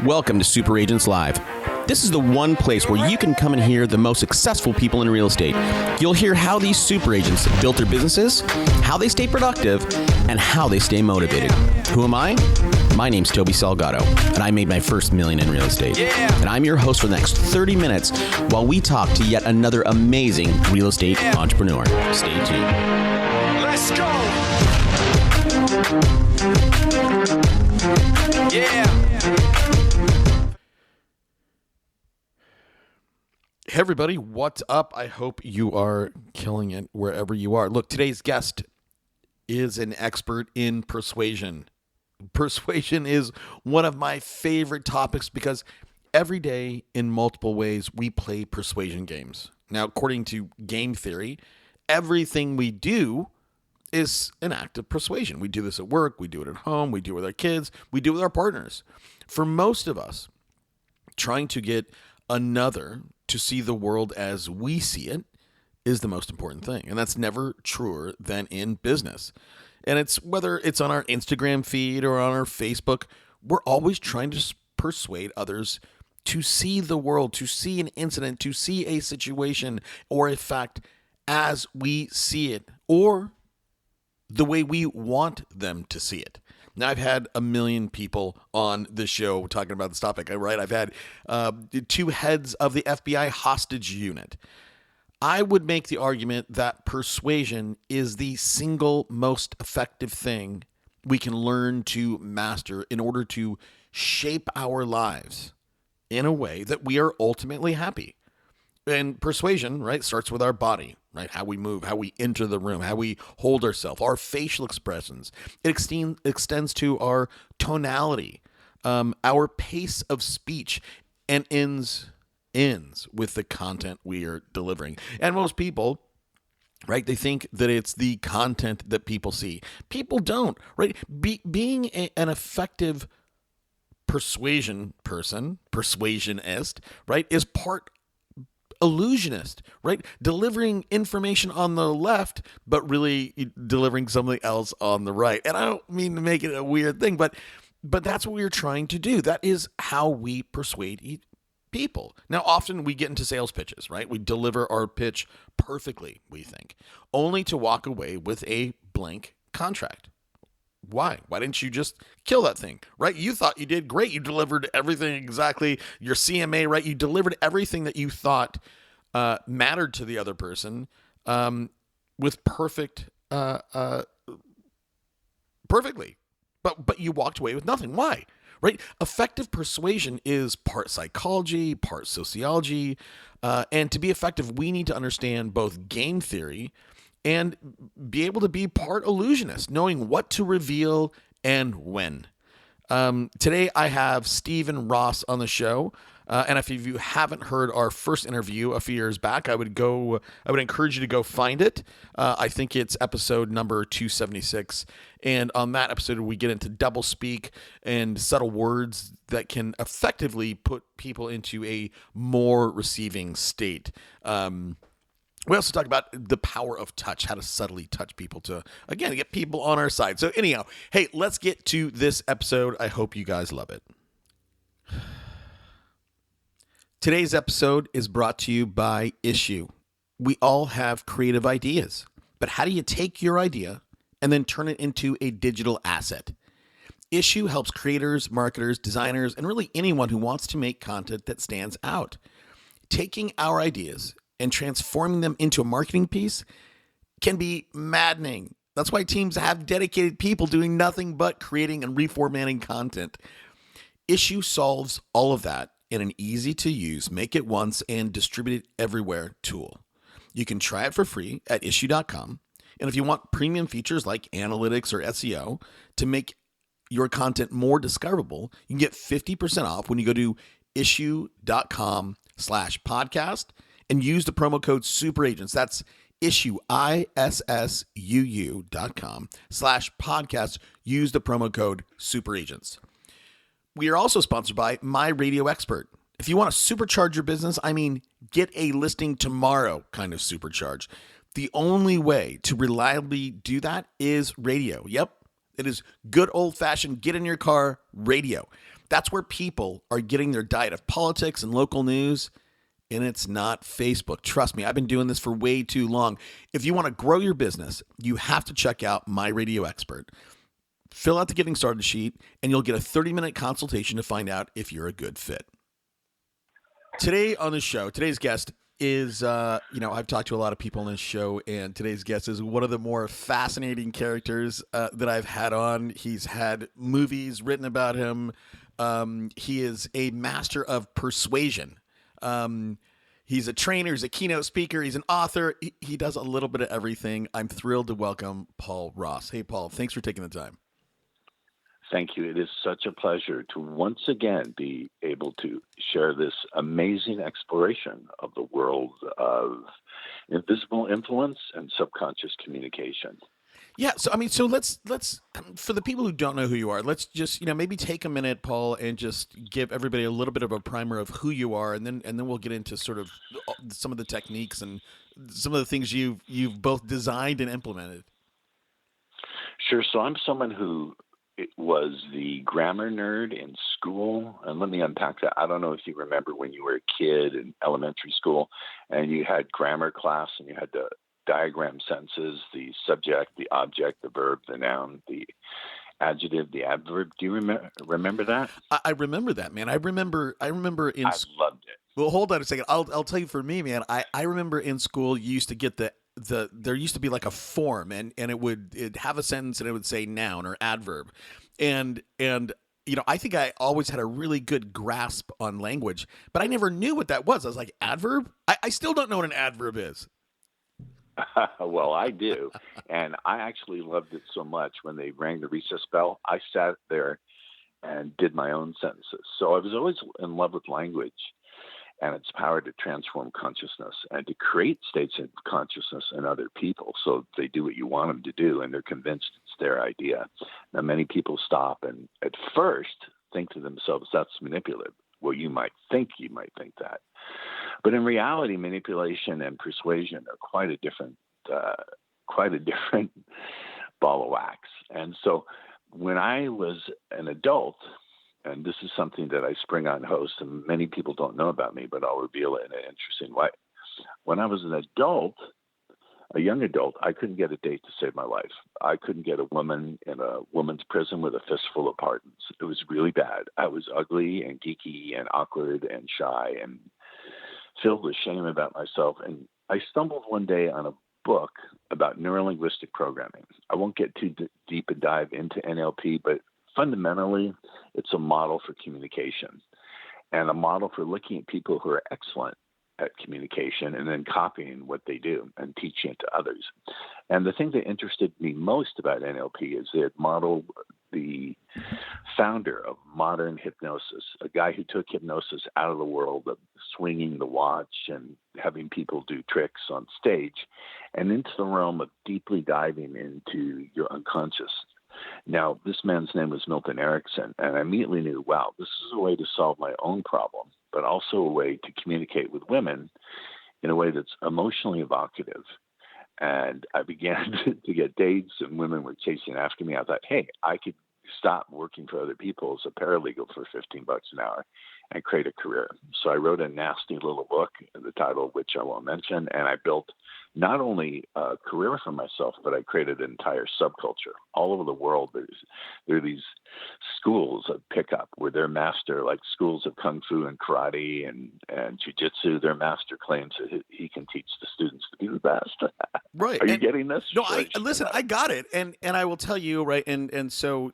Welcome to Super Agents Live. This is the one place where you can come and hear the most successful people in real estate. You'll hear how these super agents built their businesses, how they stay productive, and how they stay motivated. Who am I? My name's Toby Salgado, and I made my first million in real estate. And I'm your host for the next 30 minutes while we talk to yet another amazing real estate entrepreneur. Stay tuned. Let's go! Yeah! Hey everybody, what's up? I hope you are killing it wherever you are. Look, today's guest is an expert in persuasion. Persuasion is one of my favorite topics because every day in multiple ways we play persuasion games. Now, according to game theory, everything we do is an act of persuasion. We do this at work, we do it at home, we do it with our kids, we do it with our partners. For most of us, trying to get another to see the world as we see it is the most important thing. And that's never truer than in business. And it's whether it's on our Instagram feed or on our Facebook, we're always trying to persuade others to see the world, to see an incident, to see a situation or a fact as we see it or the way we want them to see it. Now, I've had a million people on this show talking about this topic, right? I've had two heads of the FBI hostage unit. I would make the argument that persuasion is the single most effective thing we can learn to master in order to shape our lives in a way that we are ultimately happy. And persuasion, right, starts with our body, right? How we move, how we enter the room, how we hold ourselves, our facial expressions. It extends to our tonality, our pace of speech, and ends with the content we are delivering. And most people, right, they think that it's the content that people see. People don't, right? Being an effective persuasion person, persuasionist, right, is part illusionist, right? Delivering information on the left, but really delivering something else on the right. And I don't mean to make it a weird thing, but that's what we're trying to do. That is how we persuade people. Now, often we get into sales pitches, right? We deliver our pitch perfectly, we think, only to walk away with a blank contract. Why? Why didn't you just kill that thing, right? You thought you did great. You delivered everything exactly. Your CMA, right? You delivered everything that you thought mattered to the other person with perfectly. But you walked away with nothing. Why? Right? Effective persuasion is part psychology, part sociology. And to be effective, we need to understand both game theory and be able to be part illusionist, knowing what to reveal and when. Today, I have Stephen Ross on the show. And if you haven't heard our first interview a few years back, I would encourage you to go find it. I think it's episode number 276. And on that episode, we get into doublespeak and subtle words that can effectively put people into a more receiving state. We also talk about the power of touch, how to subtly touch people to, again, get people on our side. So anyhow, hey, let's get to this episode. I hope you guys love it. Today's episode is brought to you by Issue. We all have creative ideas, but how do you take your idea and then turn it into a digital asset? Issue helps creators, marketers, designers, and really anyone who wants to make content that stands out. Taking our ideas and transforming them into a marketing piece can be maddening. That's why teams have dedicated people doing nothing but creating and reformatting content. Issue solves all of that in an easy-to-use, make it once and distribute it everywhere tool. You can try it for free at issue.com. And if you want premium features like analytics or SEO to make your content more discoverable, you can get 50% off when you go to issue.com/podcast and use the promo code SUPERAGENTS. That's issue, ISSUU.com/podcast. Use the promo code SUPERAGENTS. We are also sponsored by My Radio Expert. If you want to supercharge your business, I mean, get a listing tomorrow kind of supercharge. The only way to reliably do that is radio. Yep, it is good old-fashioned get in your car radio. That's where people are getting their diet of politics and local news, and it's not Facebook. Trust me, I've been doing this for way too long. If you want to grow your business, you have to check out My Radio Expert. Fill out the getting started sheet, and you'll get a 30-minute consultation to find out if you're a good fit. Today on the show, today's guest is, I've talked to a lot of people on this show, and today's guest is one of the more fascinating characters that I've had on. He's had movies written about him. He is a master of persuasion. He's a trainer, he's a keynote speaker, he's an author. He does a little bit of everything. I'm thrilled to welcome Paul Ross. Hey, Paul, thanks for taking the time. Thank you. It is such a pleasure to once again be able to share this amazing exploration of the world of invisible influence and subconscious communication. Yeah. So let's for the people who don't know who you are, let's just, maybe take a minute, Paul, and just give everybody a little bit of a primer of who you are. And then we'll get into sort of some of the techniques and some of the things you've both designed and implemented. Sure. So I'm someone who was the grammar nerd in school. And let me unpack that. I don't know if you remember when you were a kid in elementary school and you had grammar class and you had to diagram sentences, the subject, the object, the verb, the noun, the adjective, the adverb. Do you remember that? I remember that, man. I remember in I loved it. Well, hold on a second. I'll tell you, for me, man, I remember in school you used to get there used to be like a form, and it'd have a sentence and it would say noun or adverb. And I think I always had a really good grasp on language, but I never knew what that was. I was like, adverb? I still don't know what an adverb is. Well, I do. And I actually loved it so much when they rang the recess bell. I sat there and did my own sentences. So I was always in love with language and its power to transform consciousness and to create states of consciousness in other people so they do what you want them to do and they're convinced it's their idea. Now, many people stop and at first think to themselves, that's manipulative. Well, you might think that. But in reality, manipulation and persuasion are quite a different ball of wax. And so when I was an adult, and this is something that I spring on host, and many people don't know about me, but I'll reveal it in an interesting way. When I was an adult, a young adult, I couldn't get a date to save my life. I couldn't get a woman in a woman's prison with a fistful of pardons. It was really bad. I was ugly and geeky and awkward and shy and filled with shame about myself. And I stumbled one day on a book about neurolinguistic programming. I won't get too deep and dive into NLP, but fundamentally, it's a model for communication and a model for looking at people who are excellent at communication and then copying what they do and teaching it to others. And the thing that interested me most about NLP is it modeled the founder of modern hypnosis, a guy who took hypnosis out of the world of swinging the watch and having people do tricks on stage and into the realm of deeply diving into your unconscious. Now, this man's name was Milton Erickson, and I immediately knew, wow, this is a way to solve my own problem, but also a way to communicate with women in a way that's emotionally evocative. And I began to get dates, and women were chasing after me. I thought, hey, I could stop working for other people as a paralegal for $15 an hour and create a career. So I wrote a nasty little book, the title of which I won't mention, and I built not only a career for myself, but I created an entire subculture. All over the world, there are these schools of pickup where their master, like schools of kung fu and karate and jiu-jitsu, their master claims that he can teach the students to be the best. Right. Are you getting this? No, listen, I got it. And I will tell you, right, and so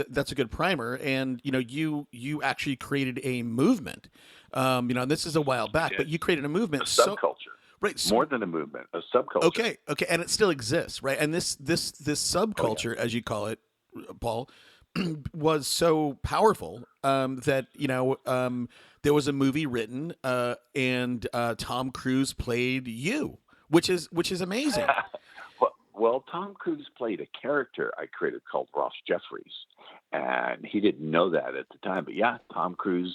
that's a good primer. And, you actually created a movement. This is a while back, but you created a movement. A subculture. Right. So, more than a movement, a subculture. Okay. And it still exists, right? And this subculture, as you call it, Paul, was so powerful that there was a movie written and Tom Cruise played you, which is amazing. Well, Tom Cruise played a character I created called Ross Jeffries, and he didn't know that at the time. But yeah, Tom Cruise.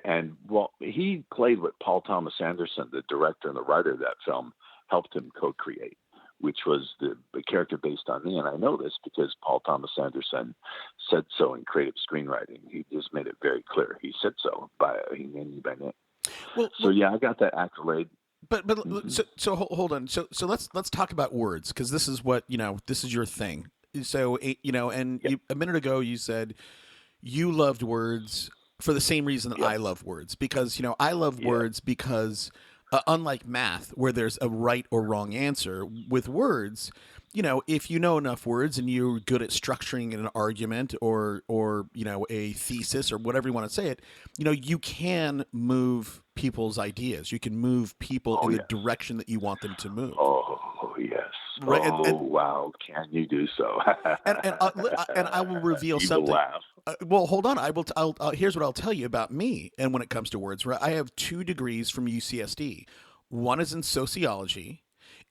And he played what Paul Thomas Anderson, the director and the writer of that film, helped him co-create, which was the character based on me. And I know this because Paul Thomas Anderson said so in creative screenwriting. He just made it very clear. He said so he named me by name. So yeah, I got that accolade. But so hold on. So let's talk about words, because this is what, this is your thing. So and a minute ago you said you loved words for the same reason that I love words, because I love words because unlike math, where there's a right or wrong answer, with words, if you know enough words and you're good at structuring an argument or a thesis or whatever you want to say it, you can move people's ideas. You can move people in the direction that you want them to move. Oh, yes. Right. Wow. Can you do so? and I will reveal you something. Will laugh. Well, hold on. Here's what I'll tell you about me. And when it comes to words, right, I have 2 degrees from UCSD. One is in sociology,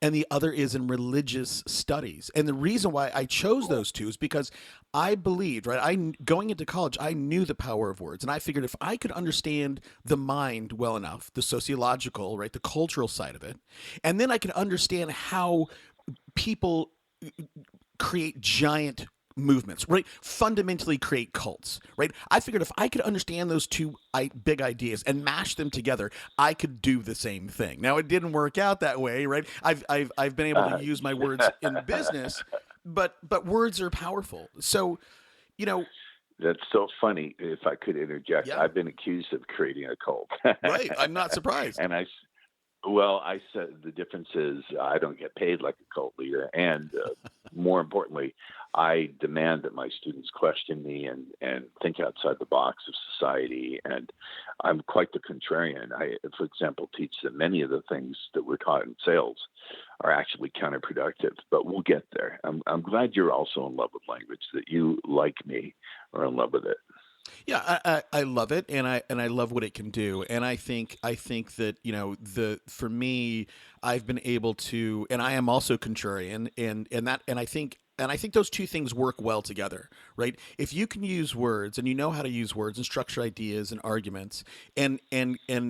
and the other is in religious studies. And the reason why I chose those 2 is because I believed, right, going into college, I knew the power of words. And I figured if I could understand the mind well enough, the sociological, right, the cultural side of it, and then I could understand how people create giant movements, right? Fundamentally create cults, right? I figured if I could understand those 2 big ideas and mash them together, I could do the same thing. Now, it didn't work out that way, right? I've been able to use my words in business, but words are powerful. So, That's so funny. If I could interject, I've been accused of creating a cult. Right. I'm not surprised. And I said the difference is I don't get paid like a cult leader. And more importantly, I demand that my students question me and think outside the box of society. And I'm quite the contrarian. I, for example, teach that many of the things that we're taught in sales are actually counterproductive, but we'll get there. I'm glad you're also in love with language, that you, like me, are in love with it. Yeah, I love it, and I love what it can do, and I think that for me, I've been able to, and I am also contrarian, and I think those 2 things work well together, right? If you can use words and you know how to use words and structure ideas and arguments, and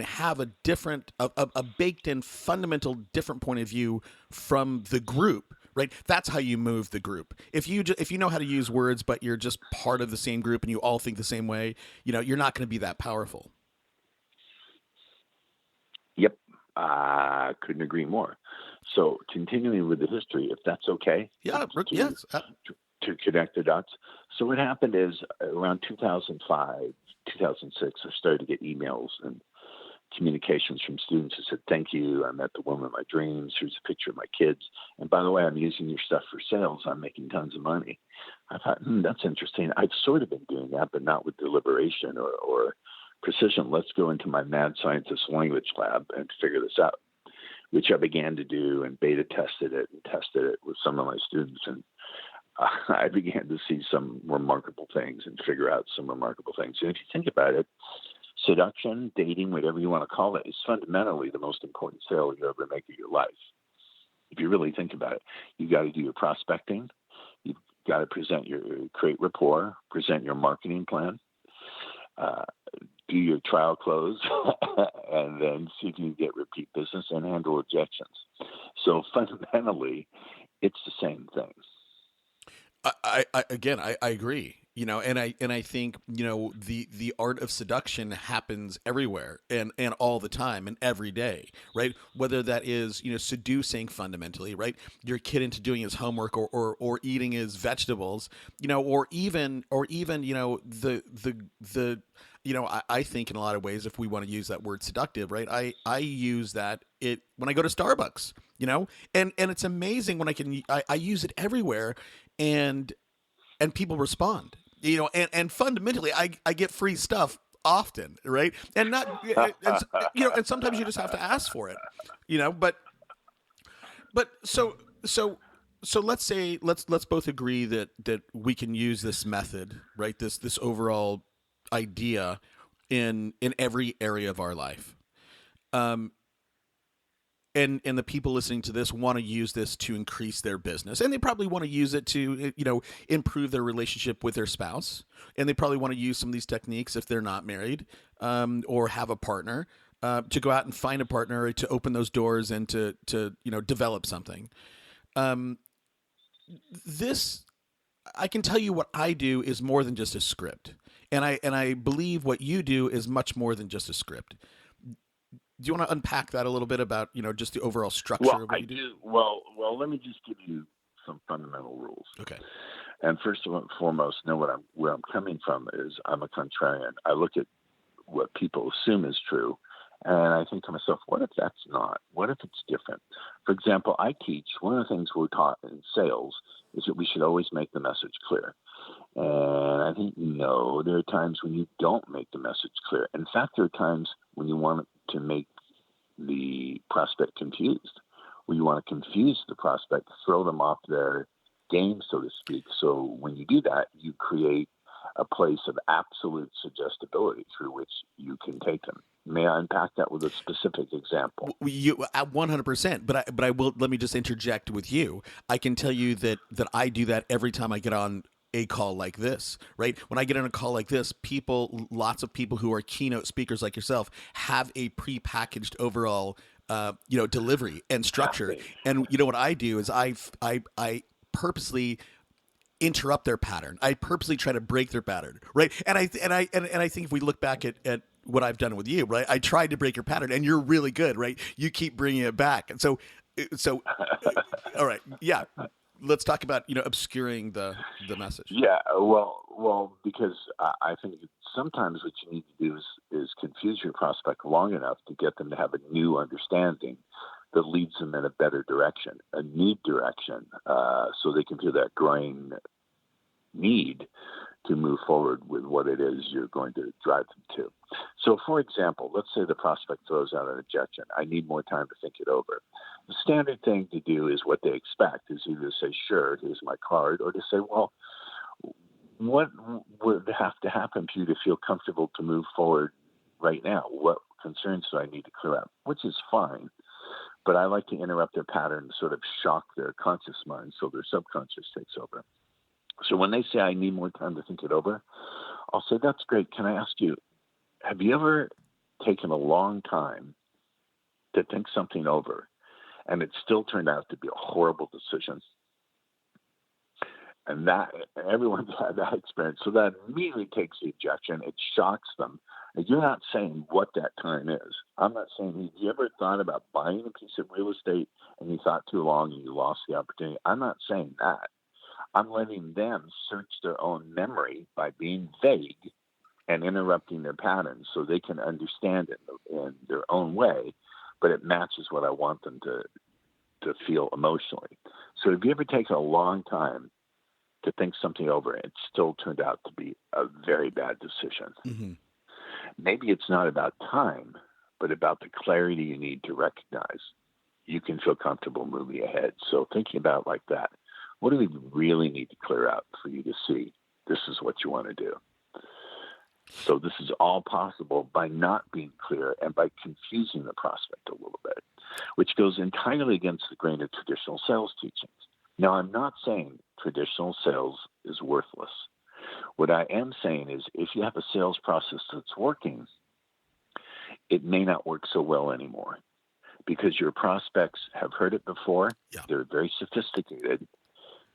have a different, a baked in fundamental different point of view from the group. Right, that's how you move the group. If you know how to use words, but you're just part of the same group and you all think the same way, you're not going to be that powerful. Yep, I couldn't agree more. So, continuing with the history, if that's okay. Yeah. Yes. To connect the dots. So, what happened is around 2005, 2006, I started to get emails and communications from students who said, "Thank you. I met the woman of my dreams. Here's a picture of my kids. And by the way, I'm using your stuff for sales. I'm making tons of money." I thought, that's interesting. I've sort of been doing that, but not with deliberation or precision. Let's go into my mad scientist language lab and figure this out, which I began to do and beta tested it with some of my students. And I began to see some remarkable things and figure out some remarkable things. And if you think about it, seduction, dating, whatever you want to call it, is fundamentally the most important sale you ever make of your life. If you really think about it, you got to do your prospecting. You've got to create rapport, present your marketing plan, do your trial close, and then see if you can get repeat business and handle objections. So fundamentally, it's the same thing. I agree. And I think, the art of seduction happens everywhere and all the time and every day, right? Whether that is, seducing fundamentally, right? Your kid into doing his homework or eating his vegetables, or even, I think in a lot of ways, if we want to use that word seductive, right? I use that when I go to Starbucks, and it's amazing when I use it everywhere and people respond. And fundamentally, I get free stuff often, right? And not, and sometimes you just have to ask for it, but so let's say, let's both agree that we can use this method, right? This overall idea in every area of our life. And the people listening to this want to use this to increase their business, and they probably want to use it to, improve their relationship with their spouse, and they probably want to use some of these techniques if they're not married, or have a partner, to go out and find a partner, to open those doors and to develop something. This, I can tell you what I do is more than just a script. And I believe what you do is much more than just a script. Do you want to unpack that a little bit about, just the overall structure Well, of what I you do? do. Well, let me just give you some fundamental rules. Okay. And first and foremost, know where I'm coming from is I'm a contrarian. I look at what people assume is true, and I think to myself, what if that's not? What if it's different? For example, I teach, one of the things we're taught in sales is that we should always make the message clear. And I think, no, there are times when you don't make the message clear. In fact, there are times when you want to make the prospect confused, where you want to confuse the prospect, throw them off their game, so to speak. So when you do that, you create a place of absolute suggestibility through which you can take them. May I unpack that with a specific example? You 100%, but I will. Let me just interject with you. I can tell you that I do that every time I get on a call like this, right? When I get on a call like this, lots of people who are keynote speakers like yourself have a pre-packaged overall, delivery and structure. And what I do is I purposely interrupt their pattern. I purposely try to break their pattern, right? And I think if we look back at what I've done with you, right? I tried to break your pattern, and you're really good, right? You keep bringing it back, and so, all right, yeah. Let's talk about obscuring the message. Yeah, well, because I think sometimes what you need to do is confuse your prospect long enough to get them to have a new understanding that leads them in a better direction, a need direction, so they can feel that growing need to move forward with what it is you're going to drive them to. So, for example, let's say the prospect throws out an objection. I need more time to think it over. The standard thing to do is what they expect, is either to say, sure, here's my card, or to say, well, what would have to happen for you to feel comfortable to move forward right now? What concerns do I need to clear up? Which is fine. But I like to interrupt their pattern to sort of shock their conscious mind so their subconscious takes over. So when they say, I need more time to think it over, I'll say, that's great. Can I ask you, have you ever taken a long time to think something over and it still turned out to be a horrible decision? And that everyone's had that experience. So that immediately takes the objection. It shocks them. And you're not saying what that time is. I'm not saying, have you ever thought about buying a piece of real estate and you thought too long and you lost the opportunity? I'm not saying that. I'm letting them search their own memory by being vague and interrupting their patterns so they can understand it in their own way, but it matches what I want them to feel emotionally. So have you ever taken a long time to think something over and it still turned out to be a very bad decision? Mm-hmm. Maybe it's not about time, but about the clarity you need to recognize you can feel comfortable moving ahead. So thinking about it like that, what do we really need to clear out for you to see this is what you want to do? So this is all possible by not being clear and by confusing the prospect a little bit, which goes entirely against the grain of traditional sales teachings. Now, I'm not saying traditional sales is worthless. What I am saying is if you have a sales process that's working, it may not work so well anymore because your prospects have heard it before. Yeah. They're very sophisticated.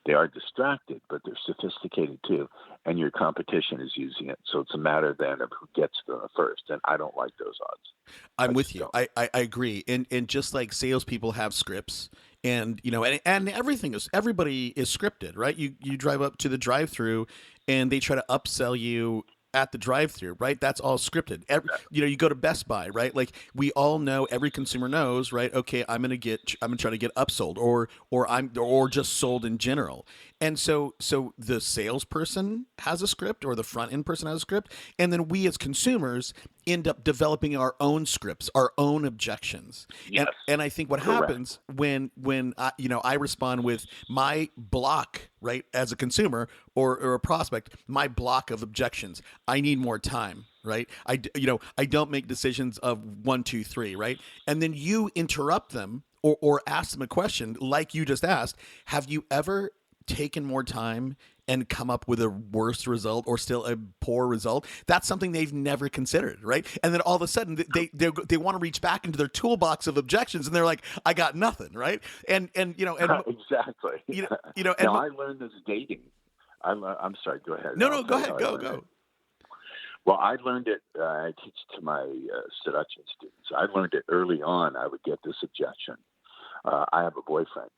They are distracted, but they're sophisticated too. And your competition is using it. So it's a matter then of who gets there first. And I don't like those odds. I'm with you. I agree. And just like salespeople have scripts and, and everybody is scripted, right? You drive up to the drive-through and they try to upsell you at the drive-through, right? That's all scripted. You go to Best Buy, right? Like we all know, every consumer knows, right? Okay, I'm gonna try to get upsold, or just sold in general. And so the salesperson has a script, or the front end person has a script, and then we as consumers end up developing our own scripts, our own objections. Yes. And I think what happens when I respond with my block, right, as a consumer or a prospect, my block of objections. I need more time, right? I don't make decisions of 1, 2, 3, right? And then you interrupt them or ask them a question like you just asked. Have you ever taken more time and come up with a worse result or still a poor result. That's something they've never considered, right? And then all of a sudden they want to reach back into their toolbox of objections, and they're like, I got nothing, right? And Exactly. And now I learned this dating. I'm sorry. Go ahead. No, go ahead. Go. Well, I learned it. I teach to my seduction students. I learned it early on. I would get this objection. I have a boyfriend,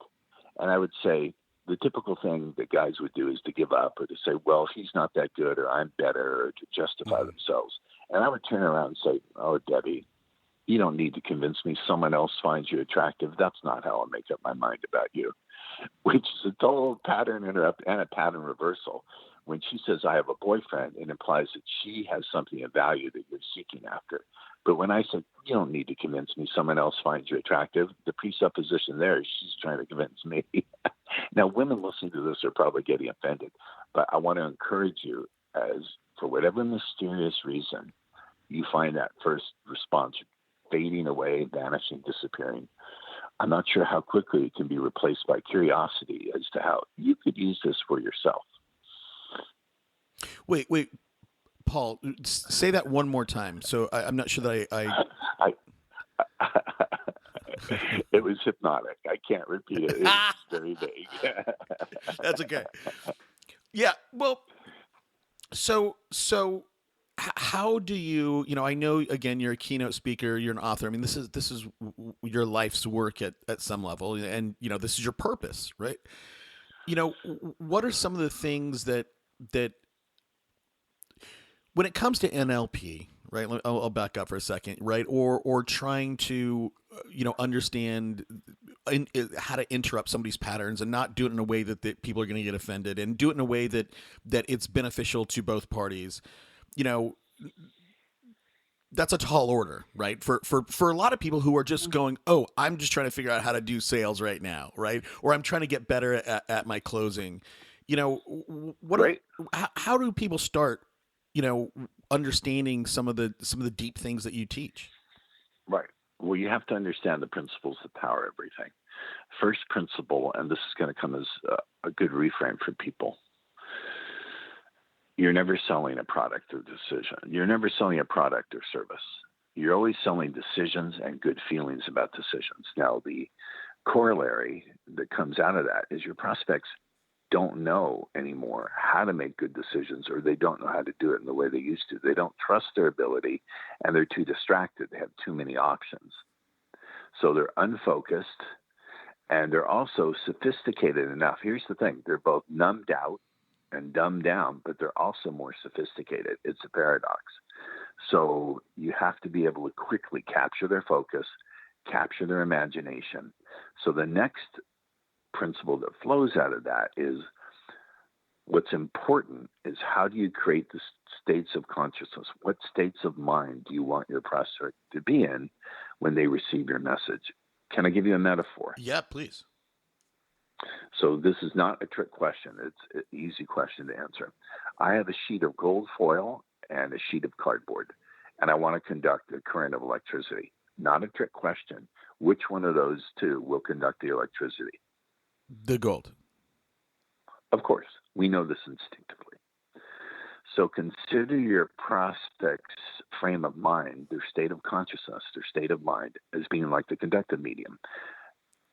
and I would say, the typical thing that guys would do is to give up or to say, well, he's not that good, or I'm better, or to justify themselves. And I would turn around and say, oh, Debbie, you don't need to convince me someone else finds you attractive. That's not how I make up my mind about you, which is a total pattern interrupt and a pattern reversal. When she says, I have a boyfriend, it implies that she has something of value that you're seeking after. But when I said, you don't need to convince me someone else finds you attractive, the presupposition there is she's trying to convince me. Now, women listening to this are probably getting offended, but I want to encourage you, as for whatever mysterious reason you find that first response fading away, vanishing, disappearing, I'm not sure how quickly it can be replaced by curiosity as to how you could use this for yourself. Wait, Paul, say that one more time. So I'm not sure that I It was hypnotic. I can't repeat it. It's very vague. That's okay. Yeah. Well, so how do you, I know, again, you're a keynote speaker, you're an author. I mean, this is your life's work at some level, and, this is your purpose, right? What are some of the things that when it comes to NLP, right? I'll back up for a second, right? Or trying to, understand how to interrupt somebody's patterns and not do it in a way that people are going to get offended, and do it in a way that it's beneficial to both parties. That's a tall order, right? For a lot of people who are just going, oh, I'm just trying to figure out how to do sales right now, right? Or I'm trying to get better at my closing. How do people start, understanding some of the deep things that you teach? Right. Well, you have to understand the principles that power everything. First principle, and this is going to come as a good reframe for people. You're never selling a product or decision. You're never selling a product or service. You're always selling decisions and good feelings about decisions. Now, the corollary that comes out of that is your prospects don't know anymore how to make good decisions, or they don't know how to do it in the way they used to. They don't trust their ability, and they're too distracted. They have too many options. So they're unfocused, and they're also sophisticated enough. Here's the thing. They're both numbed out and dumbed down, but they're also more sophisticated. It's a paradox. So you have to be able to quickly capture their focus, capture their imagination. So the next principle that flows out of that is, what's important is, how do you create the states of consciousness? What states of mind do you want your prospect to be in when they receive your message? Can I give you a metaphor? Yeah, please. So this is not a trick question. It's an easy question to answer. I have a sheet of gold foil and a sheet of cardboard, and I want to conduct a current of electricity. Not a trick question. Which one of those two will conduct the electricity? The gold. Of course. We know this instinctively. So consider your prospect's frame of mind, their state of consciousness, their state of mind, as being like the conductive medium.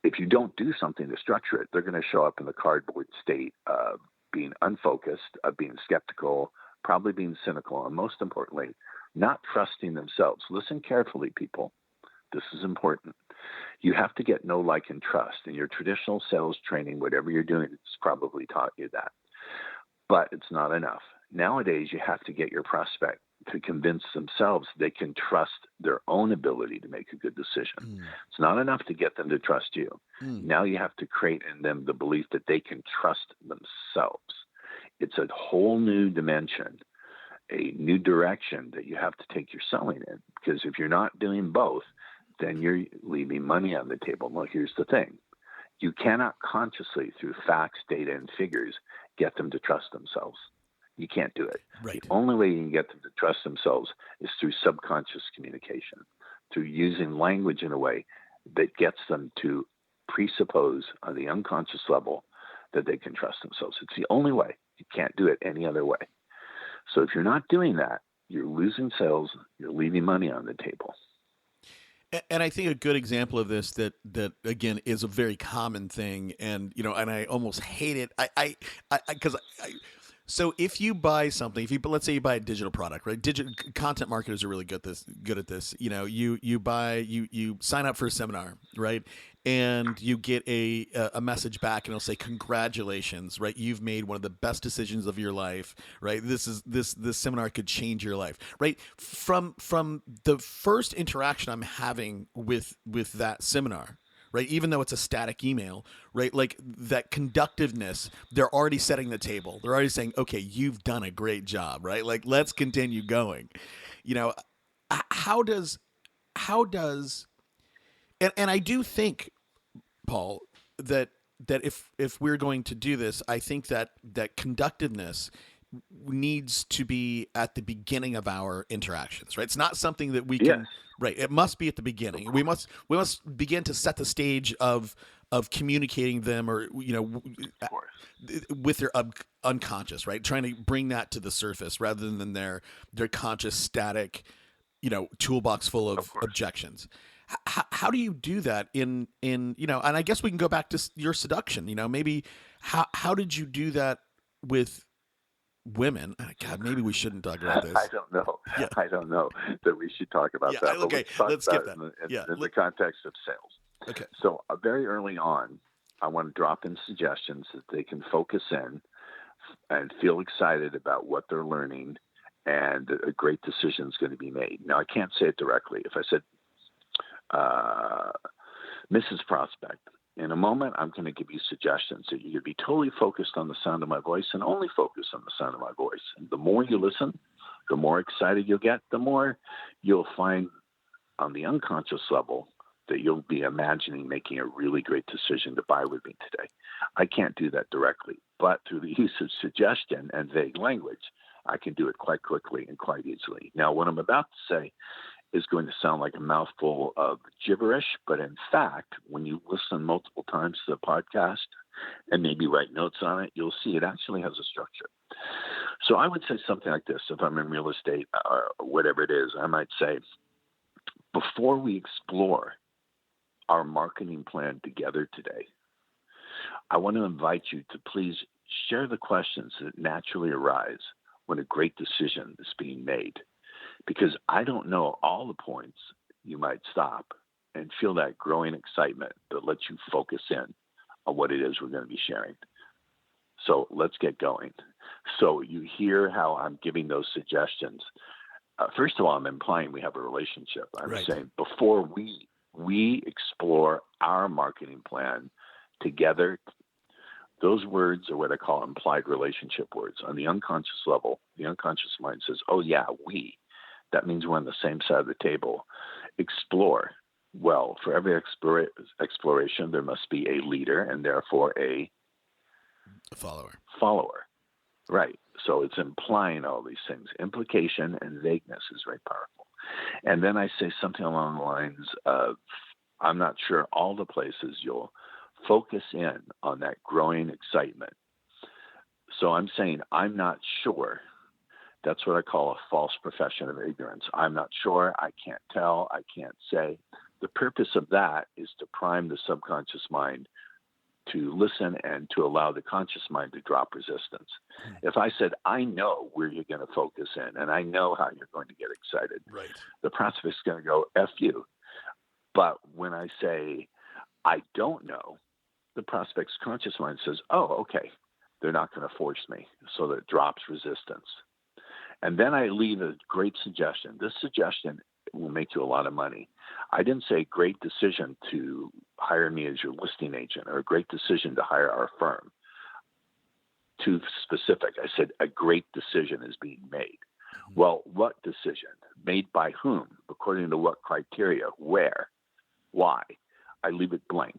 If you don't do something to structure it, they're going to show up in the cardboard state of being unfocused, of being skeptical, probably being cynical, and most importantly, not trusting themselves. Listen carefully, people. This is important. You have to get know, like, and trust. In your traditional sales training, whatever you're doing, it's probably taught you that. But it's not enough. Nowadays, you have to get your prospect to convince themselves they can trust their own ability to make a good decision. It's not enough to get them to trust you. Now you have to create in them the belief that they can trust themselves. It's a whole new dimension, a new direction that you have to take your selling in. Because if you're not doing both, then you're leaving money on the table. Well, here's the thing. You cannot consciously, through facts, data, and figures, get them to trust themselves. You can't do it. Right. The only way you can get them to trust themselves is through subconscious communication, through using language in a way that gets them to presuppose on the unconscious level that they can trust themselves. It's the only way. You can't do it any other way. So if you're not doing that, you're losing sales, you're leaving money on the table. And I think a good example of this that again is a very common thing, and and I almost hate it. So if you buy something, let's say you buy a digital product, right? Digital content marketers are really good at this. You sign up for a seminar, right? And you get a message back, and it'll say, "Congratulations, right? You've made one of the best decisions of your life, right? This seminar could change your life, right?" From the first interaction I'm having with that seminar, right? Even though it's a static email, right? Like that conductiveness, they're already setting the table. They're already saying, "Okay, you've done a great job," right? Like, let's continue going. How does and I do think, Paul, that if we're going to do this, I think that conductiveness needs to be at the beginning of our interactions, right? It's not something that we can, right? It must be at the beginning. We must begin to set the stage of communicating them, or with their unconscious, right? Trying to bring that to the surface rather than their conscious static, toolbox full of objections. How do you do that in and I guess we can go back to your seduction, maybe how did you do that with women? God, maybe we shouldn't talk about this. I don't know. Yeah. I don't know that we should talk about that. Okay, let's skip that. In the context of sales. Okay. So very early on, I want to drop in suggestions that they can focus in and feel excited about what they're learning, and a great decision is going to be made. Now, I can't say it directly. If I said, Mrs. Prospect, in a moment, I'm going to give you suggestions that you're going to be totally focused on the sound of my voice, and only focus on the sound of my voice. And the more you listen, the more excited you'll get, the more you'll find on the unconscious level that you'll be imagining making a really great decision to buy with me today. I can't do that directly, but through the use of suggestion and vague language, I can do it quite quickly and quite easily. Now, what I'm about to say is going to sound like a mouthful of gibberish, but in fact, when you listen multiple times to the podcast and maybe write notes on it, you'll see it actually has a structure. So I would say something like this. If I'm in real estate or whatever it is, I might say, before we explore our marketing plan together today, I want to invite you to please share the questions that naturally arise when a great decision is being made. Because I don't know all the points you might stop and feel that growing excitement that lets you focus in on what it is we're going to be sharing. So let's get going. So you hear how I'm giving those suggestions. First of all, I'm implying we have a relationship. I'm saying before we explore our marketing plan together, those words are what I call implied relationship words. On the unconscious level, the unconscious mind says, "Oh yeah, we." That means we're on the same side of the table. Explore. Well, for every exploration, there must be a leader and therefore a follower. Right. So it's implying all these things. Implication and vagueness is very powerful. And then I say something along the lines of, I'm not sure all the places you'll focus in on that growing excitement. So I'm saying, I'm not sure. That's what I call a false profession of ignorance. I'm not sure. I can't tell. I can't say. The purpose of that is to prime the subconscious mind to listen and to allow the conscious mind to drop resistance. If I said, I know where you're going to focus in and I know how you're going to get excited, the prospect's going to go, F you. But when I say, I don't know, the prospect's conscious mind says, oh, okay, they're not going to force me. So that drops resistance. And then I leave a great suggestion. This suggestion will make you a lot of money. I didn't say great decision to hire me as your listing agent or a great decision to hire our firm. Too specific. I said a great decision is being made. Well, what decision? Made by whom? According to what criteria? Where? Why? I leave it blank.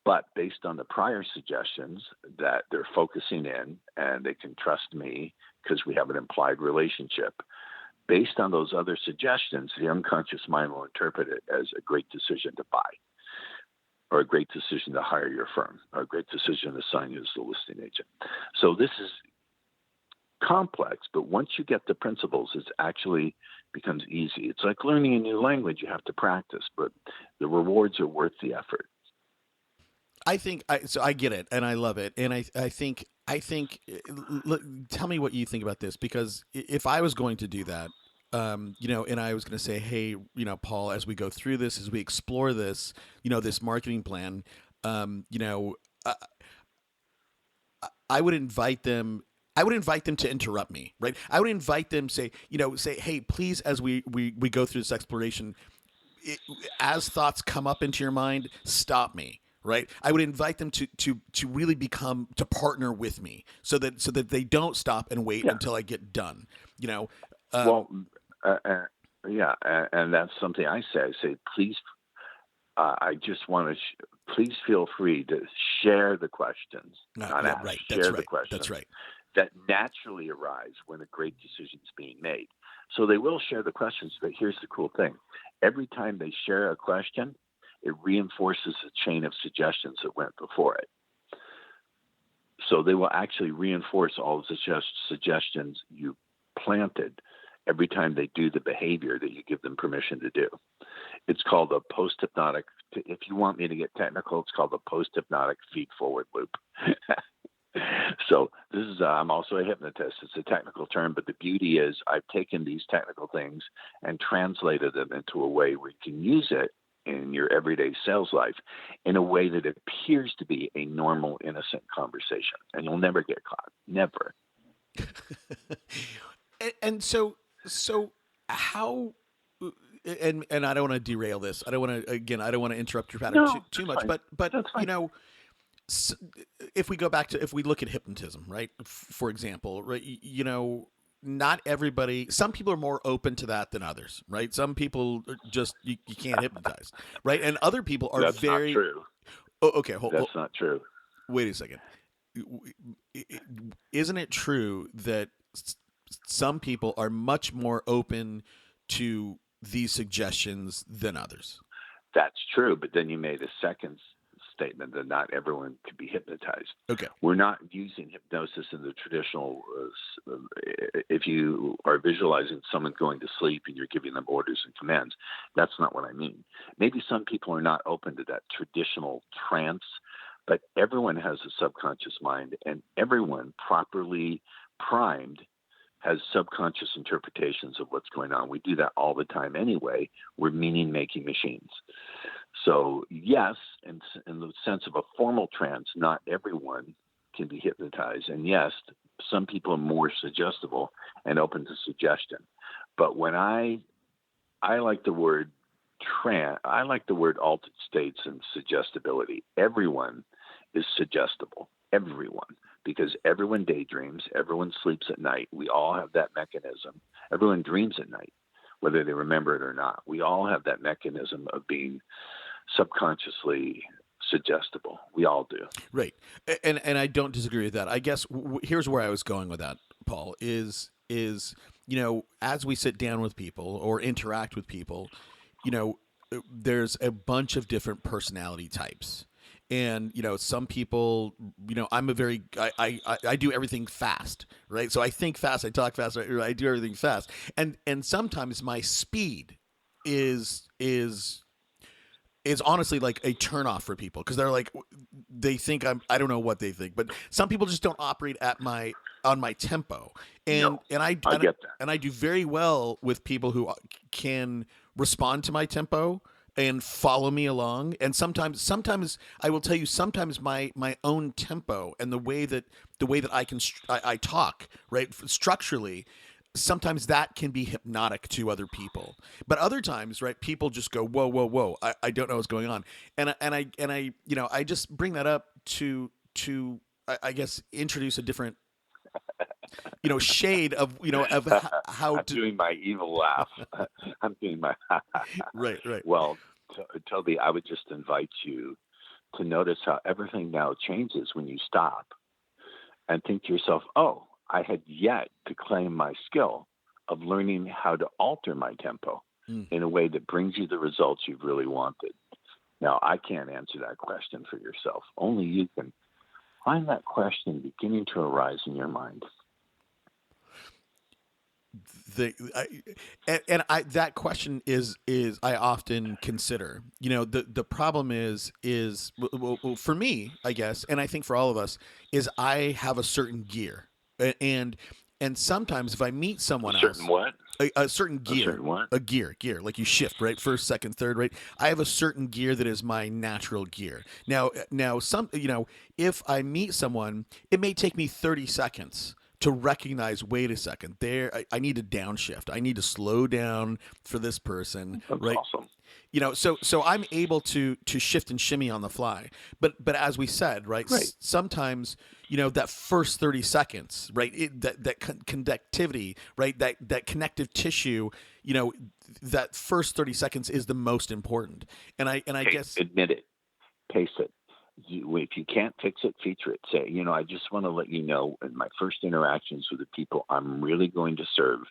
But based on the prior suggestions that they're focusing in and they can trust me because we have an implied relationship, based on those other suggestions, the unconscious mind will interpret it as a great decision to buy or a great decision to hire your firm or a great decision to sign you as the listing agent. So this is complex, but once you get the principles, it actually becomes easy. It's like learning a new language. You have to practice, but the rewards are worth the effort. I think so. I get it, and I love it, and I think. Look, tell me what you think about this, because if I was going to do that, and I was going to say, hey, Paul, as we go through this, as we explore this, this marketing plan, I would invite them. I would invite them to interrupt me, right? I would invite them, say, hey, please, as we go through this exploration, as thoughts come up into your mind, stop me. Right, I would invite them to really to partner with me, so that they don't stop and wait until I get done. Yeah, and that's something I say. I say, please, I just want to. Please feel free to share the questions, not ask. Right, share the questions. That's right. That naturally arise when a great decision is being made. So they will share the questions, but here's the cool thing: every time they share a question, it reinforces the chain of suggestions that went before it. So they will actually reinforce all of the suggestions you planted every time they do the behavior that you give them permission to do. It's called a posthypnotic. If you want me to get technical, it's called a posthypnotic feedforward loop. So this is, I'm also a hypnotist. It's a technical term, but the beauty is I've taken these technical things and translated them into a way where you can use it in your everyday sales life in a way that appears to be a normal, innocent conversation. And you'll never get caught. Never. and so how, and I don't want to derail this. I don't want to interrupt your pattern too much, fine. but if we go back to, if we look at hypnotism, right? For example, right? Not everybody, some people are more open to that than others, right? Some people just, you can't hypnotize, right? And other people are That's very... not true. Oh, okay. That's not true. Wait a second. Isn't it true that some people are much more open to these suggestions than others? That's true. But then you made a second statement that not everyone can be hypnotized. Okay. We're not using hypnosis in the traditional, if you are visualizing someone going to sleep and you're giving them orders and commands, that's not what I mean. Maybe some people are not open to that traditional trance, but everyone has a subconscious mind, and everyone properly primed has subconscious interpretations of what's going on. We do that all the time anyway. We're meaning-making machines. So yes, in the sense of a formal trance, not everyone can be hypnotized. And yes, some people are more suggestible and open to suggestion. But when I like the word trance, I like the word altered states and suggestibility. Everyone is suggestible. Everyone. Because everyone daydreams, everyone sleeps at night. We all have that mechanism. Everyone dreams at night, whether they remember it or not. We all have that mechanism of being subconsciously suggestible. We all do. Right. And I don't disagree with that. I guess here's where I was going with that, Paul, is as we sit down with people or interact with people, there's a bunch of different personality types. And, some people, I'm I do everything fast, right? So I think fast, I talk fast, I do everything fast. And sometimes my speed is honestly like a turnoff for people, because they're like, they think I don't know what they think, but some people just don't operate on my tempo. And I get that. And I do very well with people who can respond to my tempo and follow me along. And sometimes I will tell you, sometimes my own tempo and the way that I talk, right, structurally, sometimes that can be hypnotic to other people. But other times, right, people just go, whoa, whoa, whoa, I don't know what's going on. And I just bring that up to I guess introduce a different shade of how I'm doing my evil laugh. I'm doing my right. Well, Toby, I would just invite you to notice how everything now changes when you stop and think to yourself, oh, I had yet to claim my skill of learning how to alter my tempo in a way that brings you the results you've really wanted. Now, I can't answer that question for yourself. Only you can find that question beginning to arise in your mind. that question is I often consider. The problem is well, for me, I guess, and I think for all of us, is I have a certain gear, and sometimes if I meet someone else, Certain what? a certain gear, certain what? a gear, like you shift, right? First, second, third, right? I have a certain gear that is my natural gear. Now, if I meet someone, it may take me 30 seconds to recognize, wait a second, I need to downshift. I need to slow down for this person, That's right? awesome. So I'm able to shift and shimmy on the fly. But as we said, right? Right. Sometimes, that first 30 seconds, right? That conductivity, right? That connective tissue, that first 30 seconds is the most important. And I guess Admit it. Pace it. If you can't fix it, feature it. Say, I just want to let you know, in my first interactions with the people I'm really going to serve,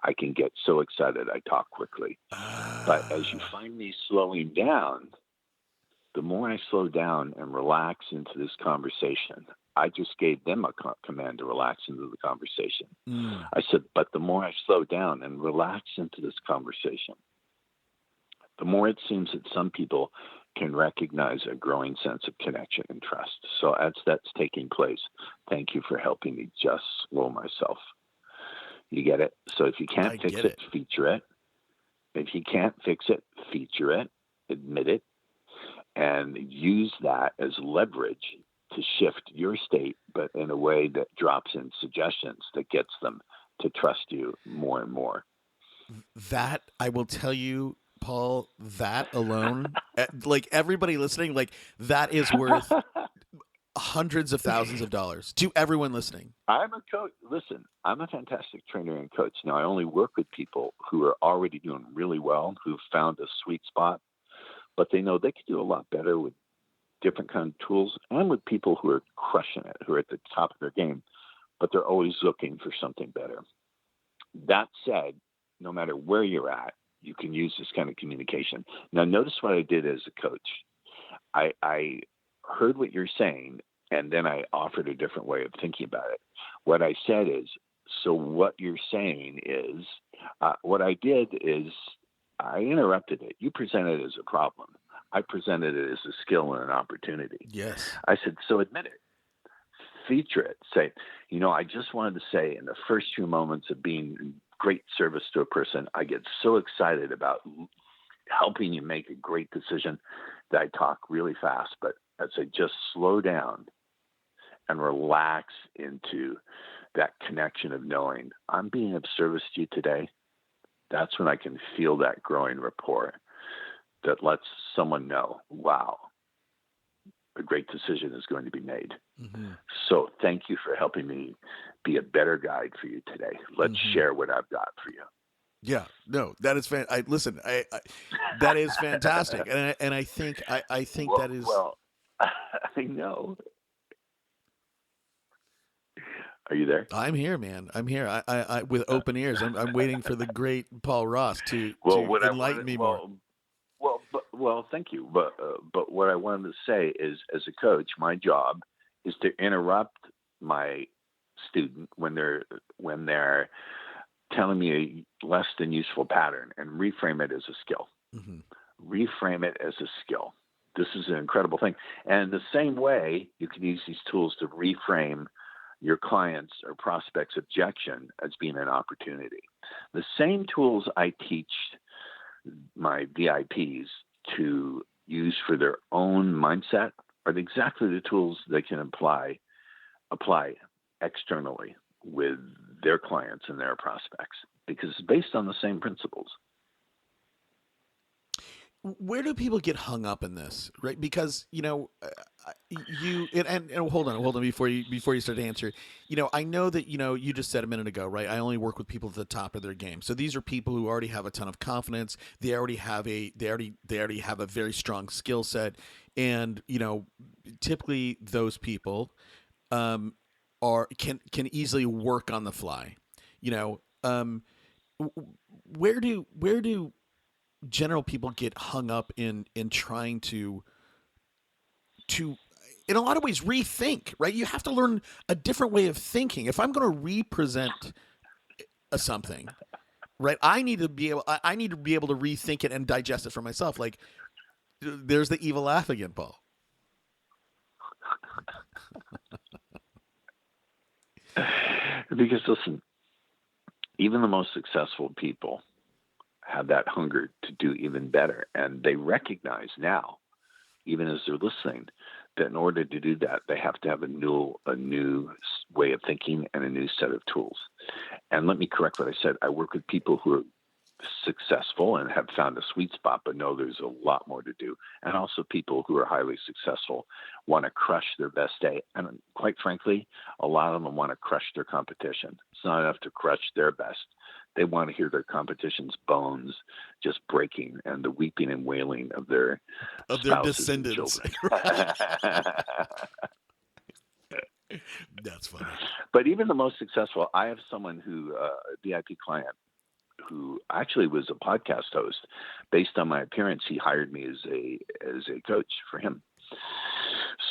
I can get so excited I talk quickly. But as you find me slowing down, the more I slow down and relax into this conversation, I just gave them a command to relax into the conversation. I said, but the more I slow down and relax into this conversation, the more it seems that some people can recognize a growing sense of connection and trust. So as that's taking place, thank you for helping me just slow myself. You get it? So if you can't fix it, feature it. If you can't fix it, feature it, admit it, and use that as leverage to shift your state, but in a way that drops in suggestions that gets them to trust you more and more. That, I will tell you, Paul, that alone, like everybody listening, like that is worth hundreds of thousands of dollars to everyone listening. I'm a coach. Listen, I'm a fantastic trainer and coach. Now, I only work with people who are already doing really well, who've found a sweet spot, but they know they can do a lot better with different kind of tools and with people who are crushing it, who are at the top of their game, but they're always looking for something better. That said, no matter where you're at, you can use this kind of communication. Now, notice what I did as a coach. I heard what you're saying, and then I offered a different way of thinking about it. What I said is, so what you're saying is, what I did is I interrupted it. You presented it as a problem. I presented it as a skill and an opportunity. Yes. I said, so admit it. Feature it. Say, I just wanted to say in the first few moments of being great service to a person, I get so excited about helping you make a great decision that I talk really fast. But as I just slow down and relax into that connection of knowing I'm being of service to you today, that's when I can feel that growing rapport that lets someone know, wow, a great decision is going to be made. Mm-hmm. So thank you for helping me be a better guide for you today. Let's share what I've got for you. Yeah, no, that is listen, I that is fantastic, and I think that is. Well, I know. Are you there? I'm here, man. I'm here. I with open ears. I'm waiting for the great Paul Ross to enlighten me more. Well, thank you. But what I wanted to say is, as a coach, my job is to interrupt my student when they're telling me a less than useful pattern and reframe it as a skill. Mm-hmm. Reframe it as a skill. This is an incredible thing. And the same way, you can use these tools to reframe your client's or prospect's objection as being an opportunity. The same tools I teach my VIPs to use for their own mindset are exactly the tools they can apply externally with their clients and their prospects, because it's based on the same principles. Where do people get hung up in this, right? Because and hold on before you start to answer. I know that you just said a minute ago, right? I only work with people at the top of their game. So these are people who already have a ton of confidence. They already have a very strong skill set, and typically those people can easily work on the fly. Where do general people get hung up in trying to in a lot of ways rethink, right? You have to learn a different way of thinking. If I'm going to represent something, right? I need to be able to rethink it and digest it for myself. Like, there's the evil laugh again, Paul. Because listen, even the most successful people have that hunger to do even better. And they recognize now, even as they're listening, that in order to do that, they have to have a new way of thinking and a new set of tools. And let me correct what I said. I work with people who are successful and have found a sweet spot, but know there's a lot more to do. And also people who are highly successful want to crush their best day. And quite frankly, a lot of them want to crush their competition. It's not enough to crush their best. They want to hear their competition's bones just breaking and the weeping and wailing of their descendants. That's funny. But even the most successful, I have someone who, a VIP client, who actually was a podcast host. Based on my appearance, he hired me as a coach for him.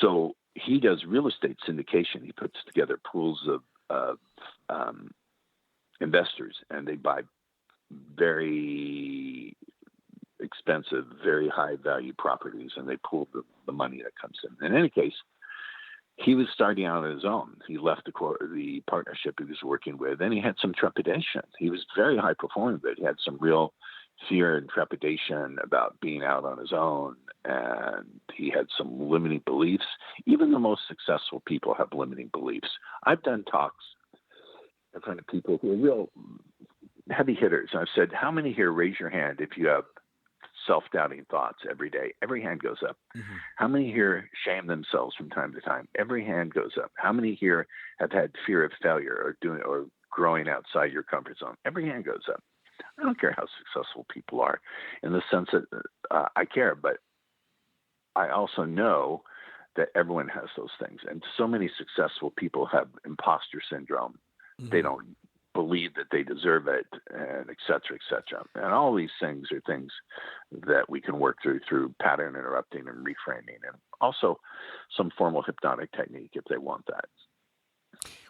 So he does real estate syndication. He puts together pools of investors, and they buy very expensive, very high value properties, and they pool the money that comes in. In any case, he was starting out on his own. He left the partnership he was working with, and he had some trepidation. He was very high performing, but he had some real fear and trepidation about being out on his own, and he had some limiting beliefs. Even the most successful people have limiting beliefs. I've done talks in front of people who are real heavy hitters. I've said, how many here, raise your hand if you have self-doubting thoughts every day? Every hand goes up. Mm-hmm. How many here shame themselves from time to time? Every hand goes up. How many here have had fear of failure or growing outside your comfort zone? Every hand goes up. I don't care how successful people are, in the sense that I care, but I also know that everyone has those things. And so many successful people have imposter syndrome. Mm-hmm. They don't believe that they deserve it, and et cetera, et cetera. And all these things are things that we can work through pattern interrupting and reframing, and also some formal hypnotic technique if they want that.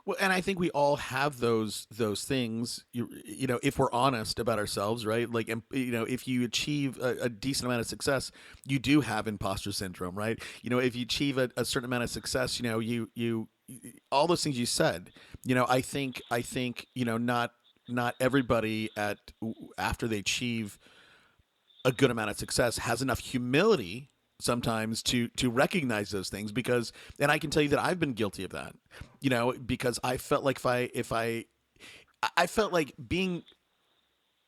Well, and I think we all have those things, you know, if we're honest about ourselves, right? Like, you know, if you achieve a decent amount of success, you do have imposter syndrome, right? You know, if you achieve a certain amount of success, you know, you all those things you said, you know, I think, you know, not everybody after they achieve a good amount of success has enough humility sometimes to recognize those things, because, and I can tell you that I've been guilty of that, you know, because I felt like if I felt like being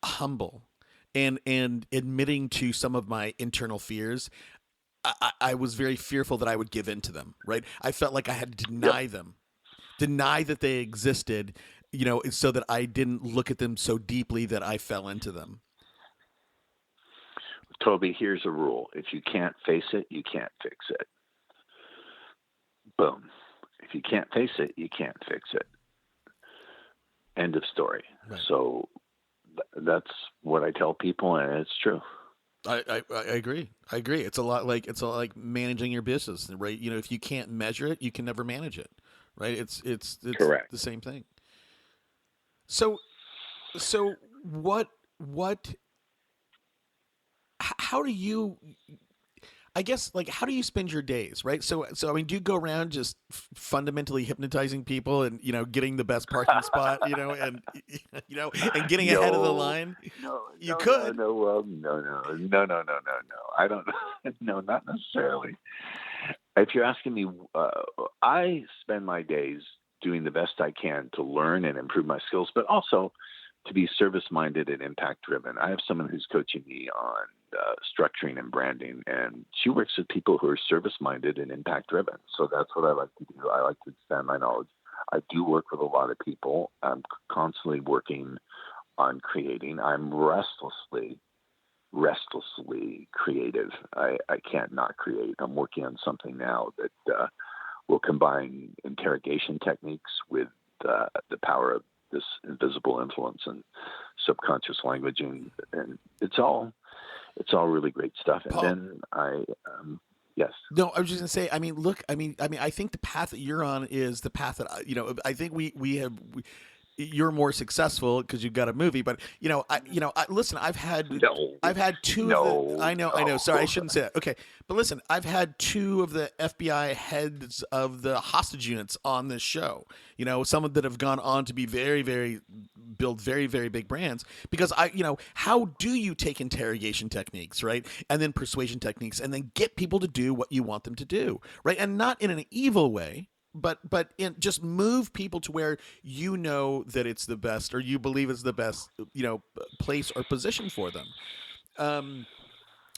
humble and admitting to some of my internal fears, I was very fearful that I would give in to them, right? I felt like I had to deny that they existed, you know, so that I didn't look at them so deeply that I fell into them. Toby, here's a rule. If you can't face it, you can't fix it. Boom. If you can't face it, you can't fix it. End of story. Right. So that's what I tell people, and it's true. I agree. It's a lot like managing your business, right? You know, if you can't measure it, you can never manage it, right? It's correct. The same thing. So what how do you, I guess, like, how do you spend your days, right? So I mean, do you go around just fundamentally hypnotizing people and, you know, getting the best parking spot, you know, and, you know, and getting ahead of the line? No, could. No. I don't. No, not necessarily. If you're asking me, I spend my days doing the best I can to learn and improve my skills, but also to be service-minded and impact-driven. I have someone who's coaching me on structuring and branding, and she works with people who are service-minded and impact-driven. So that's what I like to do. I like to expand my knowledge. I do work with a lot of people. I'm constantly working on creating. I'm restlessly creative. I can't not create. I'm working on something now that will combine interrogation techniques with the power of this invisible influence and subconscious languaging, and it's all really great stuff. And Paul, then yes. No, I was just gonna say, I mean, I think the path that you're on is the path that, you know, I think we have, you're more successful because you've got a movie. But listen, I've had two of the. I know. Sorry, I shouldn't say that. Okay, but listen, I've had two of the FBI heads of the hostage units on this show. Some of that have gone on to be build very, very big brands. Because how do you take interrogation techniques, right, and then persuasion techniques, and then get people to do what you want them to do, right, and not in an evil way. But just move people to where that it's the best, or you believe it's the best, place or position for them.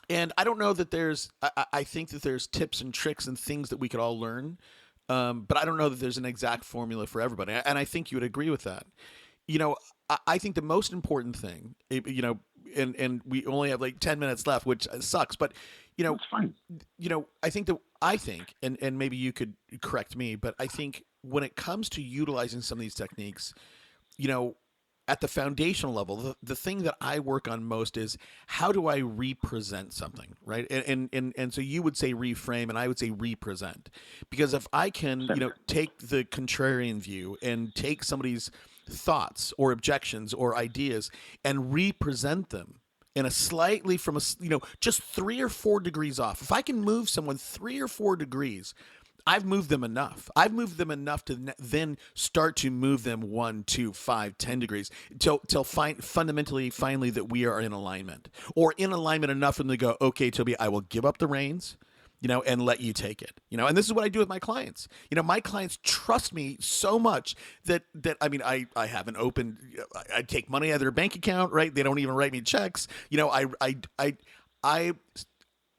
And I don't know that there's. I think that there's tips and tricks and things that we could all learn, but I don't know that there's an exact formula for everybody. And I think you would agree with that. I think the most important thing, and we only have like 10 minutes left, which sucks, but it's fine. I think, and maybe you could correct me, but I think when it comes to utilizing some of these techniques, at the foundational level, the thing that I work on most is how do I represent something, right? And so you would say reframe, and I would say represent, because if I can, take the contrarian view and take somebody's thoughts or objections or ideas and represent them in a slightly from just 3 or 4 degrees off. If I can move someone 3 or 4 degrees, I've moved them enough. I've moved them enough to then start to move them 1, 2, 5, 10 degrees till finally that we are in alignment, or in alignment enough for them to go, okay, Toby, I will give up the reins, and let you take it, and this is what I do with my clients. My clients trust me so much that I haven't opened, I take money out of their bank account, right? They don't even write me checks.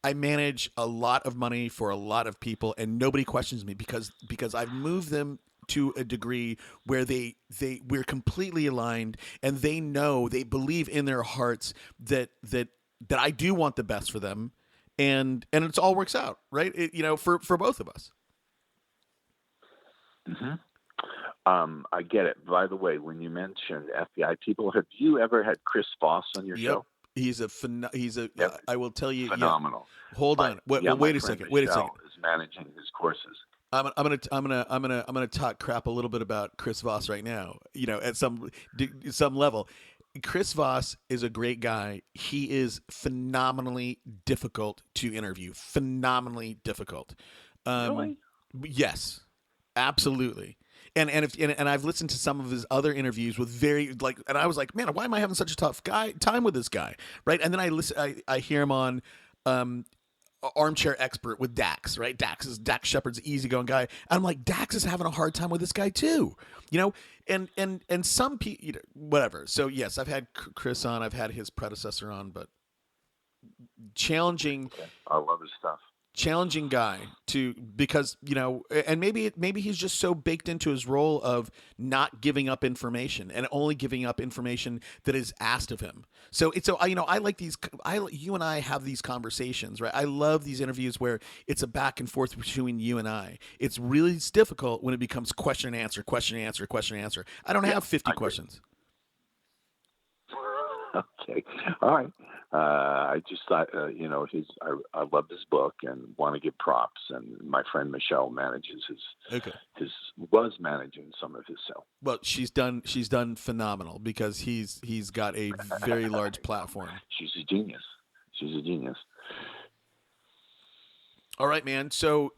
I manage a lot of money for a lot of people, and nobody questions me because I've moved them to a degree where we're completely aligned, and they believe in their hearts that I do want the best for them. And it all works out, right? For both of us. Mm-hmm. I get it. By the way, when you mentioned FBI people, have you ever had Chris Voss on your show? He's I will tell you, phenomenal. Yeah. Hold on. Wait a second. Wait a second. Is managing his courses. I'm gonna talk crap a little bit about Chris Voss right now. At some level. Chris Voss is a great guy. He is phenomenally difficult to interview. Phenomenally difficult. Really? Yes, absolutely. And I've listened to some of his other interviews with and I was like, man, why am I having such a tough time with this guy, right? And then I hear him on Armchair Expert with Dax, right? Dax Shepard's easygoing guy. And I'm like, Dax is having a hard time with this guy too, and some people, whatever. So yes, I've had Chris on, I've had his predecessor on, but challenging. I love his stuff. Challenging guy because and maybe he's just so baked into his role of not giving up information and only giving up information that is asked of him. I like these. You and I have these conversations, right? I love these interviews where it's a back and forth between you and I. It's really difficult when it becomes question and answer, question and answer, question and answer. I don't have 50 questions. Okay, all right. I just thought, I love this book and want to give props. And my friend Michelle manages was managing some of his show. Well, she's done phenomenal because he's got a very large platform. She's a genius. All right, man. So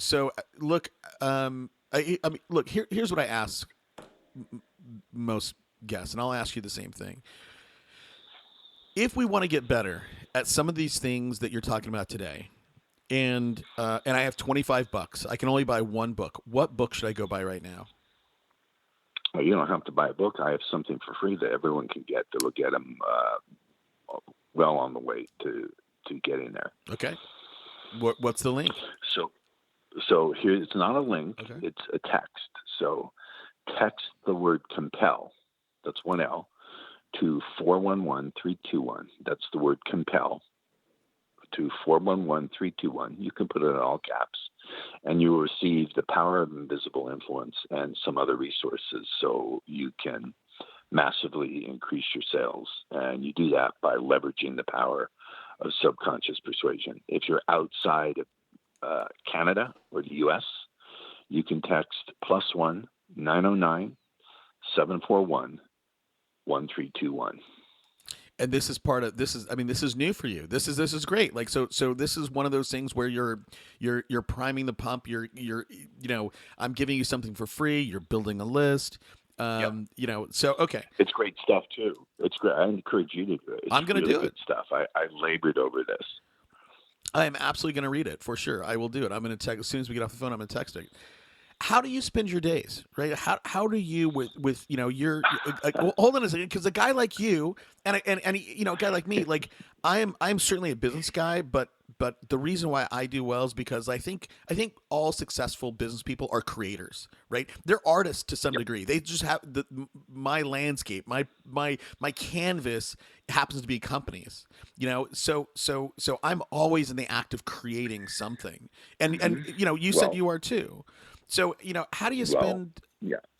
look, look, here's what I ask most guests, and I'll ask you the same thing. If we want to get better at some of these things that you're talking about today, and I have $25, I can only buy one book. What book should I go buy right now? Well, you don't have to buy a book. I have something for free that everyone can get that will get them well on the way to getting there. Okay. What's the link? So here, it's not a link. Okay. It's a text. So text the word compel. That's one L. To 411-321. That's the word compel. To 411-321. You can put it in all caps. And you will receive the power of invisible influence and some other resources so you can massively increase your sales. And you do that by leveraging the power of subconscious persuasion. If you're outside of Canada or the U.S., you can text +1 909 741 1321. And this is part of this is, I mean, this is new for you. This is great. Like, so this is one of those things where you're priming the pump. I'm giving you something for free. You're building a list. So okay. It's great stuff too. It's great. I encourage you to do it. It's I'm going to really do good it. stuff. I labored over this. I am absolutely going to read it for sure. I will do it. I'm going to text as soon as we get off the phone. I'm going to text it. How do you spend your days, right? How do you with your well, hold on a second, because a guy like you and a guy like me, like I'm certainly a business guy, but the reason why I do well is because I think all successful business people are creators, right? They're artists to some degree. They just have my landscape, my canvas happens to be companies, so I'm always in the act of creating something, and you said you are too. So, how do you spend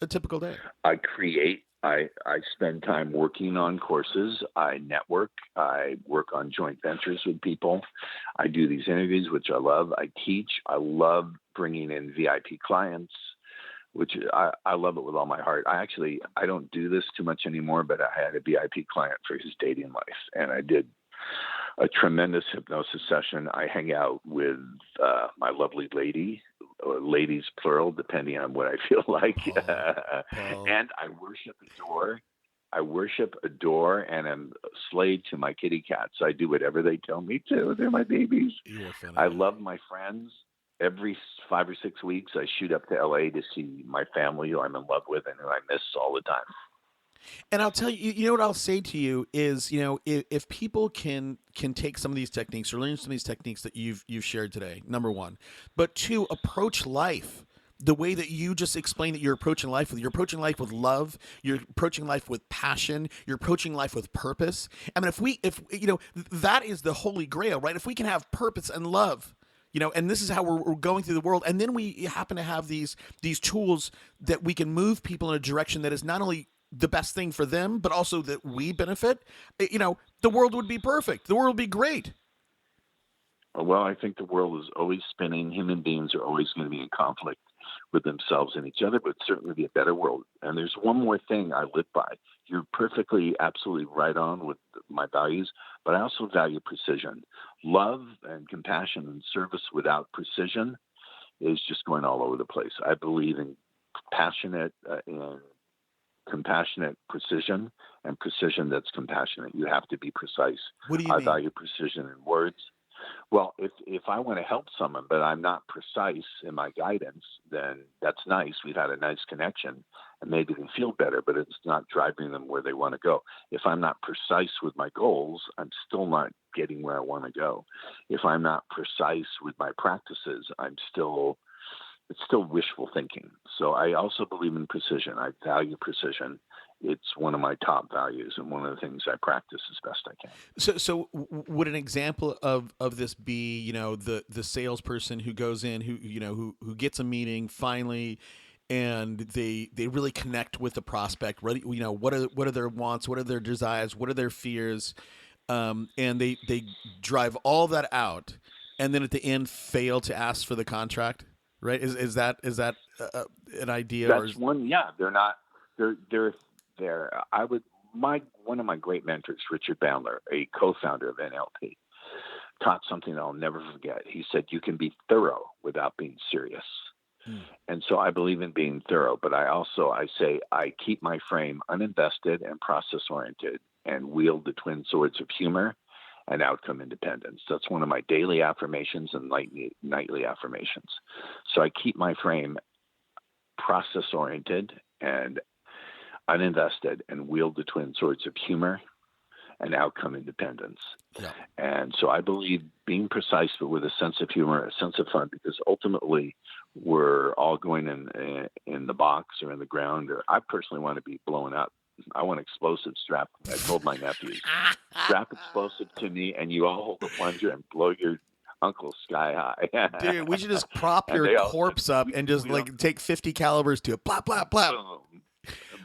a typical day? I create. I spend time working on courses. I network. I work on joint ventures with people. I do these interviews, which I love. I teach. I love bringing in VIP clients, which I love it with all my heart. I don't do this too much anymore, but I had a VIP client for his dating life, and I did a tremendous hypnosis session. I hang out with my lovely lady, or ladies plural, depending on what I feel like. And I worship, adore, and am a slave to my kitty cats. I do whatever they tell me to. They're my babies. You are funny. I love my friends. Every 5 or 6 weeks, I shoot up to LA to see my family, who I'm in love with and who I miss all the time. And I'll tell you, what I'll say to you is, if people can take some of these techniques or learn some of these techniques that you've shared today, number one, but two, approach life the way that you just explained that you're approaching life with. You're approaching life with love. You're approaching life with passion. You're approaching life with purpose. I mean, if that is the holy grail, right? If we can have purpose and love, and this is how we're going through the world. And then we happen to have these tools that we can move people in a direction that is not only the best thing for them, but also that we benefit, the world would be perfect. The world would be great. Well, I think the world is always spinning. Human beings are always going to be in conflict with themselves and each other, but certainly be a better world. And there's one more thing I live by. You're perfectly, absolutely right on with my values, but I also value precision. Love and compassion and service without precision is just going all over the place. I believe in compassionate precision and precision that's compassionate. You have to be precise. What do you mean? I value precision in words. Well, if I want to help someone, but I'm not precise in my guidance, then that's nice. We've had a nice connection, and maybe they feel better, but it's not driving them where they want to go. If I'm not precise with my goals, I'm still not getting where I want to go. If I'm not precise with my practices, it's still wishful thinking. So I also believe in precision. I value precision. It's one of my top values and one of the things I practice as best I can. So would an example of this be, the salesperson who goes in, who gets a meeting finally, and they really connect with the prospect, right? What are their wants? What are their desires? What are their fears? And they drive all that out, and then at the end fail to ask for the contract. Right? Is that an idea? That's one. Yeah, they're not. They're. One of my great mentors, Richard Bandler, a co-founder of NLP, taught something I'll never forget. He said, "You can be thorough without being serious." And so I believe in being thorough, but I say I keep my frame uninvested and process oriented, and wield the twin swords of humor and outcome independence. That's one of my daily affirmations and nightly affirmations. So I keep my frame process-oriented and uninvested, and wield the twin swords of humor and outcome independence. Yeah. And so I believe being precise, but with a sense of humor, a sense of fun, because ultimately we're all going in the box or in the ground, or I personally want to be blown up. I want explosives strapped. I told my nephews, strap explosive to me, and you all hold the plunger and blow your uncle sky high. Dude, we should just prop your corpse up and just take 50 calibers to it. Plop, plop, plop.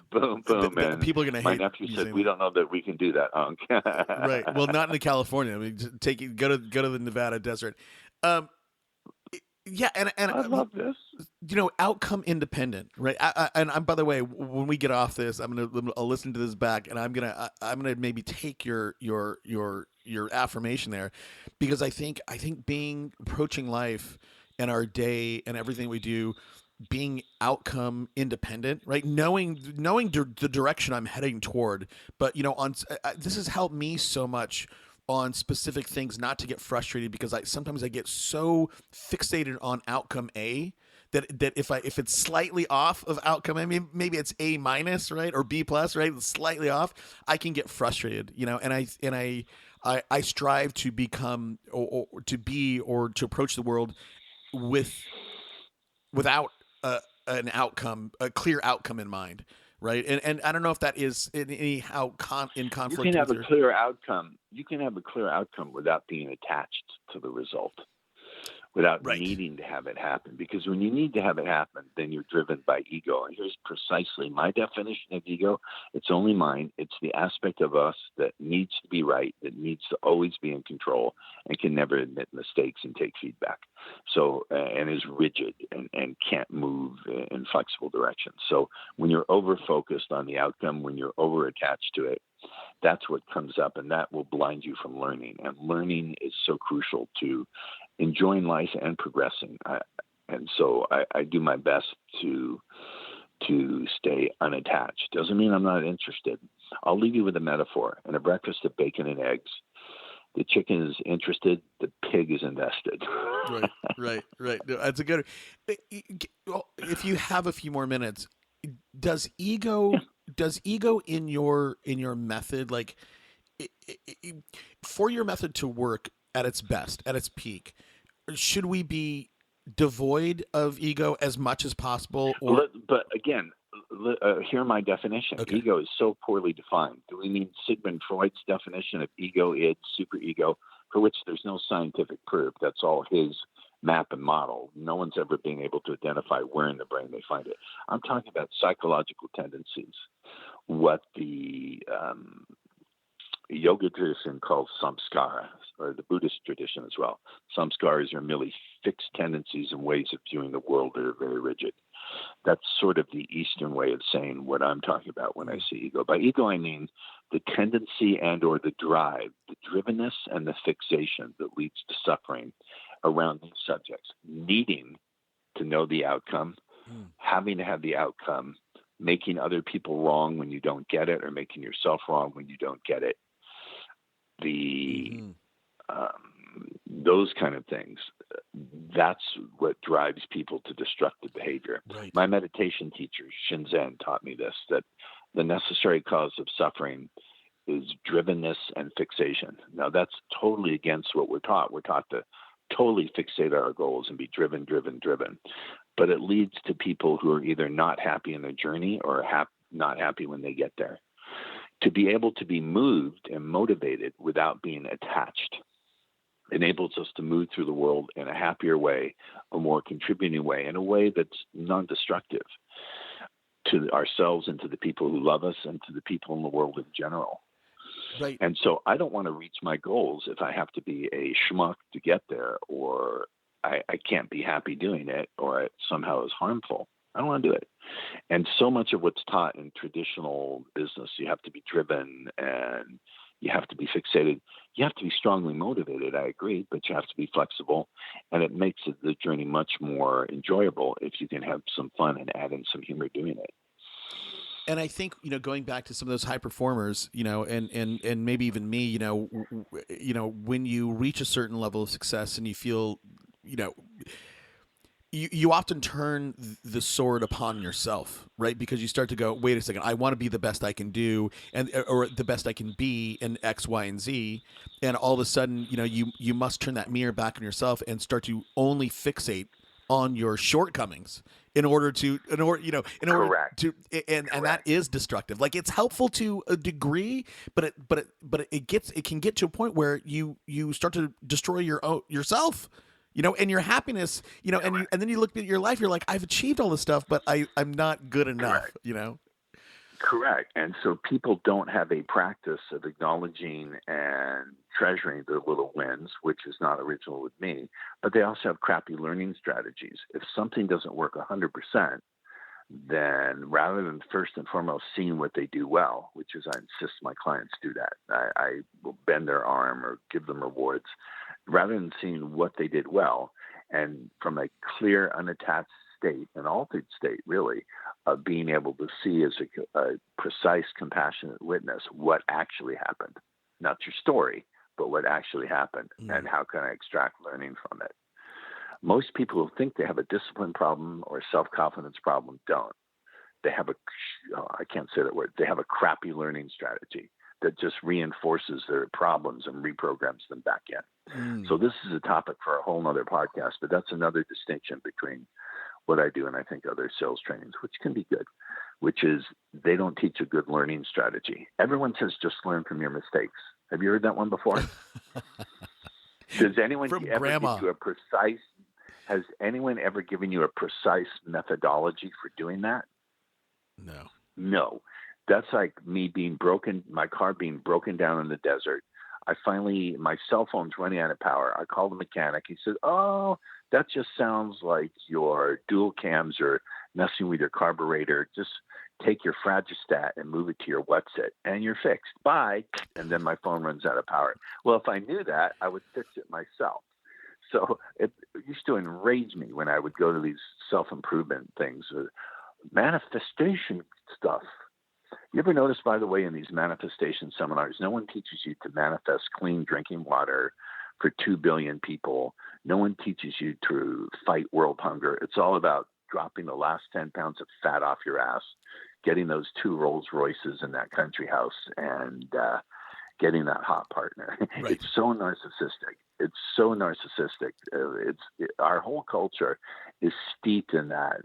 Boom, boom, man. People are going to hate. My nephew said, "We don't know that we can do that, Unc." Right. Well, not in California. I mean, go to the Nevada desert. Yeah, and I love this. outcome independent, right? And by the way, when we get off this, I'll listen to this back, and I'm gonna maybe take your affirmation there, because I think approaching life and our day and everything we do, being outcome independent, right? Knowing the direction I'm heading toward, but this has helped me so much on specific things not to get frustrated, because sometimes I get so fixated on outcome A that if it's slightly off of outcome A, maybe it's A minus, right, or B plus, right, it's slightly off, I can get frustrated, and I strive to become or to approach the world without a clear outcome in mind, right? And I don't know if that is anyhow in You conflict can have with a clear outcome. You can have a clear outcome without being attached to the result, without Right. needing to have it happen. Because when you need to have it happen, then you're driven by ego. And here's precisely my definition of ego. It's only mine. It's the aspect of us that needs to be right, that needs to always be in control, and can never admit mistakes and take feedback. So, and is rigid and can't move in flexible directions. So when you're over focused on the outcome, when you're over attached to it, that's what comes up, and that will blind you from learning. And learning is so crucial to enjoying life and progressing. And so I do my best to stay unattached. Doesn't mean I'm not interested. I'll leave you with a metaphor. In a breakfast of bacon and eggs, the chicken is interested, the pig is invested. Right. No, that's a good. If you have a few more minutes, does ego in your method, like for your method to work at its best, at its peak, should we be devoid of ego as much as possible? Or But again, hear my definition. Okay. Ego is so poorly defined. Do we mean Sigmund Freud's definition of ego, id, superego, for which there's no scientific proof? That's all his map and model. No one's ever been able to identify where in the brain they find it. I'm talking about psychological tendencies, what the yoga tradition calls samskara, or the Buddhist tradition as well. Samskaras are merely fixed tendencies and ways of viewing the world that are very rigid. That's sort of the Eastern way of saying what I'm talking about when I say ego. By ego, I mean the tendency and or the drive, the drivenness and the fixation that leads to suffering around these subjects, needing to know the outcome, having to have the outcome, making other people wrong when you don't get it, or making yourself wrong when you don't get it. Those kind of things. That's what drives people to destructive behavior. Right. My meditation teacher, Shinzen, taught me this, that the necessary cause of suffering is drivenness and fixation. Now, that's totally against what we're taught. We're taught to totally fixate our goals and be driven. But it leads to people who are either not happy in their journey or not happy when they get there. To be able to be moved and motivated without being attached enables us to move through the world in a happier way, a more contributing way, in a way that's non-destructive to ourselves and to the people who love us and to the people in the world in general. Right. And so I don't want to reach my goals if I have to be a schmuck to get there, or I can't be happy doing it, or it somehow is harmful. I don't want to do it. And so much of what's taught in traditional business, you have to be driven and you have to be fixated. You have to be strongly motivated, I agree, but you have to be flexible. And it makes the journey much more enjoyable if you can have some fun and add in some humor doing it. And I think, going back to some of those high performers, and maybe even me, when you reach a certain level of success and you feel, you often turn the sword upon yourself, right? Because you start to go, wait a second, I want to be the best I can do, or the best I can be in X, Y, and Z. And all of a sudden, you must turn that mirror back on yourself and start to only fixate on your shortcomings in order to, Correct. and that is destructive. Like, it's helpful to a degree, but it can get to a point where you start to destroy yourself. And your happiness, and then you look at your life, you're like, I've achieved all this stuff, but I'm not good enough, Correct. Correct. And so people don't have a practice of acknowledging and treasuring their little wins, which is not original with me, but they also have crappy learning strategies. If something doesn't work 100%, then rather than first and foremost seeing what they do well, which is I insist my clients do that, I will bend their arm or give them rewards, rather than seeing what they did well, and from a clear, unattached state, an altered state, really, of being able to see as a precise, compassionate witness what actually happened. Not your story, but what actually happened, and how can I extract learning from it. Most people who think they have a discipline problem or a self-confidence problem don't. They have I can't say that word, they have a crappy learning strategy that just reinforces their problems and reprograms them back in. So this is a topic for a whole nother podcast, but that's another distinction between what I do and I think other sales trainings, which can be good, which is they don't teach a good learning strategy. Everyone says just learn from your mistakes. Have you heard that one before? Does anyone From ever Grandma. give you has anyone ever given you a precise methodology for doing that? No. No. That's like me my car being broken down in the desert. My cell phone's running out of power. I called the mechanic. He said, "Oh, that just sounds like your dual cams are messing with your carburetor. Just take your Fragostat and move it to your what's-it, and you're fixed. Bye." And then my phone runs out of power. Well, if I knew that, I would fix it myself. So it used to enrage me when I would go to these self-improvement things, manifestation stuff. You ever notice, by the way, in these manifestation seminars, no one teaches you to manifest clean drinking water for 2 billion people. No one teaches you to fight world hunger. It's all about dropping the last 10 pounds of fat off your ass, getting those 2 Rolls Royces in that country house, and getting that hot partner. Right. It's so narcissistic. It's so narcissistic. Our whole culture is steeped in that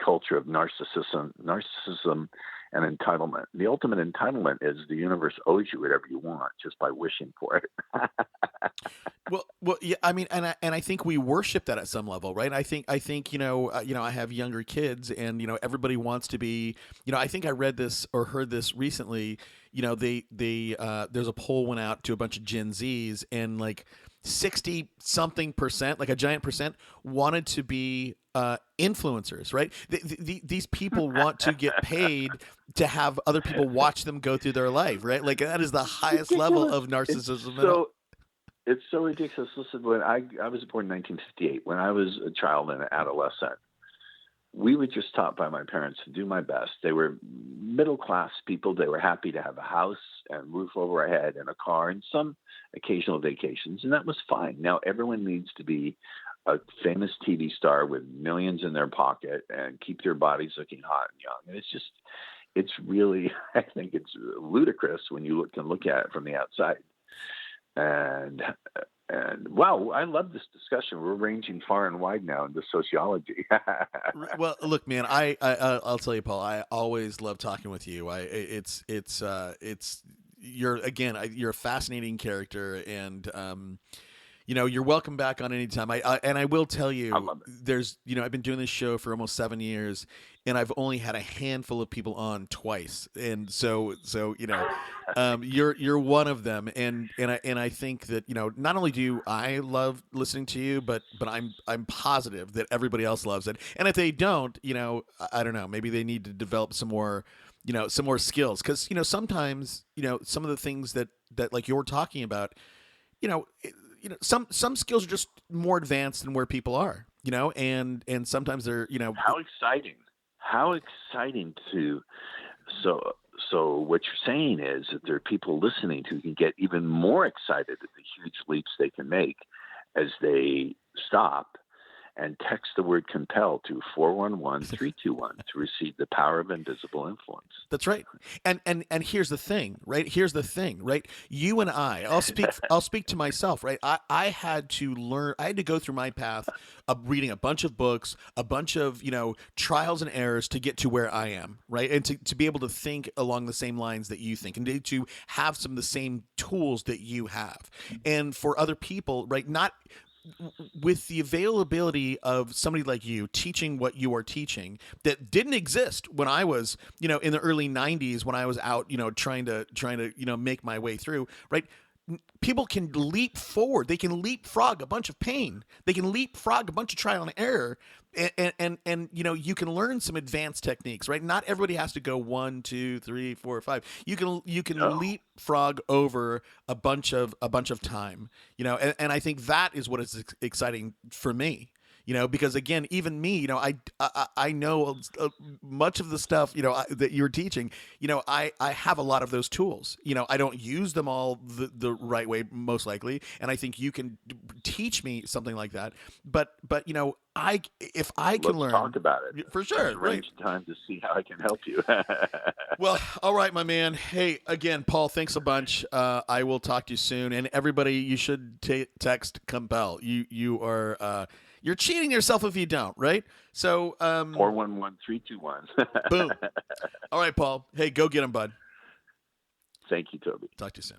culture of narcissism and entitlement. The ultimate entitlement is the universe owes you whatever you want just by wishing for it. Well, yeah. I mean, and I think we worship that at some level, right? I think I have younger kids, and everybody wants to be. I think I read this or heard this recently. There's a poll went out to a bunch of Gen Zs, and like 60 something percent, like a giant percent, wanted to be influencers, right? These people want to get paid to have other people watch them go through their life, right? Like that is the highest level of narcissism. It's so ridiculous. Listen, when I was born in 1958, when I was a child and an adolescent, we were just taught by my parents to do my best. They were middle-class people. They were happy to have a house and roof over our head and a car and some occasional vacations, and that was fine. Now everyone needs to be a famous TV star with millions in their pocket and keep their bodies looking hot and young. And it's really, I think it's ludicrous when you can look at it from the outside. And wow, I love this discussion. We're ranging far and wide now into sociology. Well, look, man, I'll tell you, Paul, I always love talking with you. You're a fascinating character, and you're welcome back on any time. I will tell you, I've been doing this show for almost 7 years, and I've only had a handful of people on twice, and so you're one of them, and I think that not only do I love listening to you, but I'm positive that everybody else loves it, and if they don't, I don't know, maybe they need to develop some more skills, because sometimes some of the things that like you're talking about, some skills are just more advanced than where people are, and sometimes they're, how exciting to, so what you're saying is that there are people listening who can get even more excited at the huge leaps they can make as they stop and text the word compel to 411-321 to receive the power of invisible influence. That's right. And here's the thing, right? You and I'll speak to myself, right? I had to go through my path of reading a bunch of books, a bunch of, trials and errors to get to where I am, right? And to be able to think along the same lines that you think, and to have some of the same tools that you have. And for other people, right, with the availability of somebody like you teaching what you are teaching that didn't exist when I was, in the early 90s when I was out, trying to, make my way through, right? People can leap forward. They can leapfrog a bunch of pain. They can leapfrog a bunch of trial and error. And you can learn some advanced techniques, right? Not everybody has to go 1, 2, 3, 4, 5. You can leapfrog over a bunch of time, and I think that is what is exciting for me. Because again, even me, I know much of the stuff, that you're teaching, I have a lot of those tools, I don't use them all the right way, most likely. And I think you can teach me something like that. But if I can learn, talk about it for sure. Arrange time to see how I can help you. Well, all right, my man. Hey, again, Paul, thanks a bunch. I will talk to you soon. And everybody, you should text compel. You are, you're cheating yourself if you don't, right? So 411-321. Boom. All right, Paul. Hey, go get him, bud. Thank you, Toby. Talk to you soon.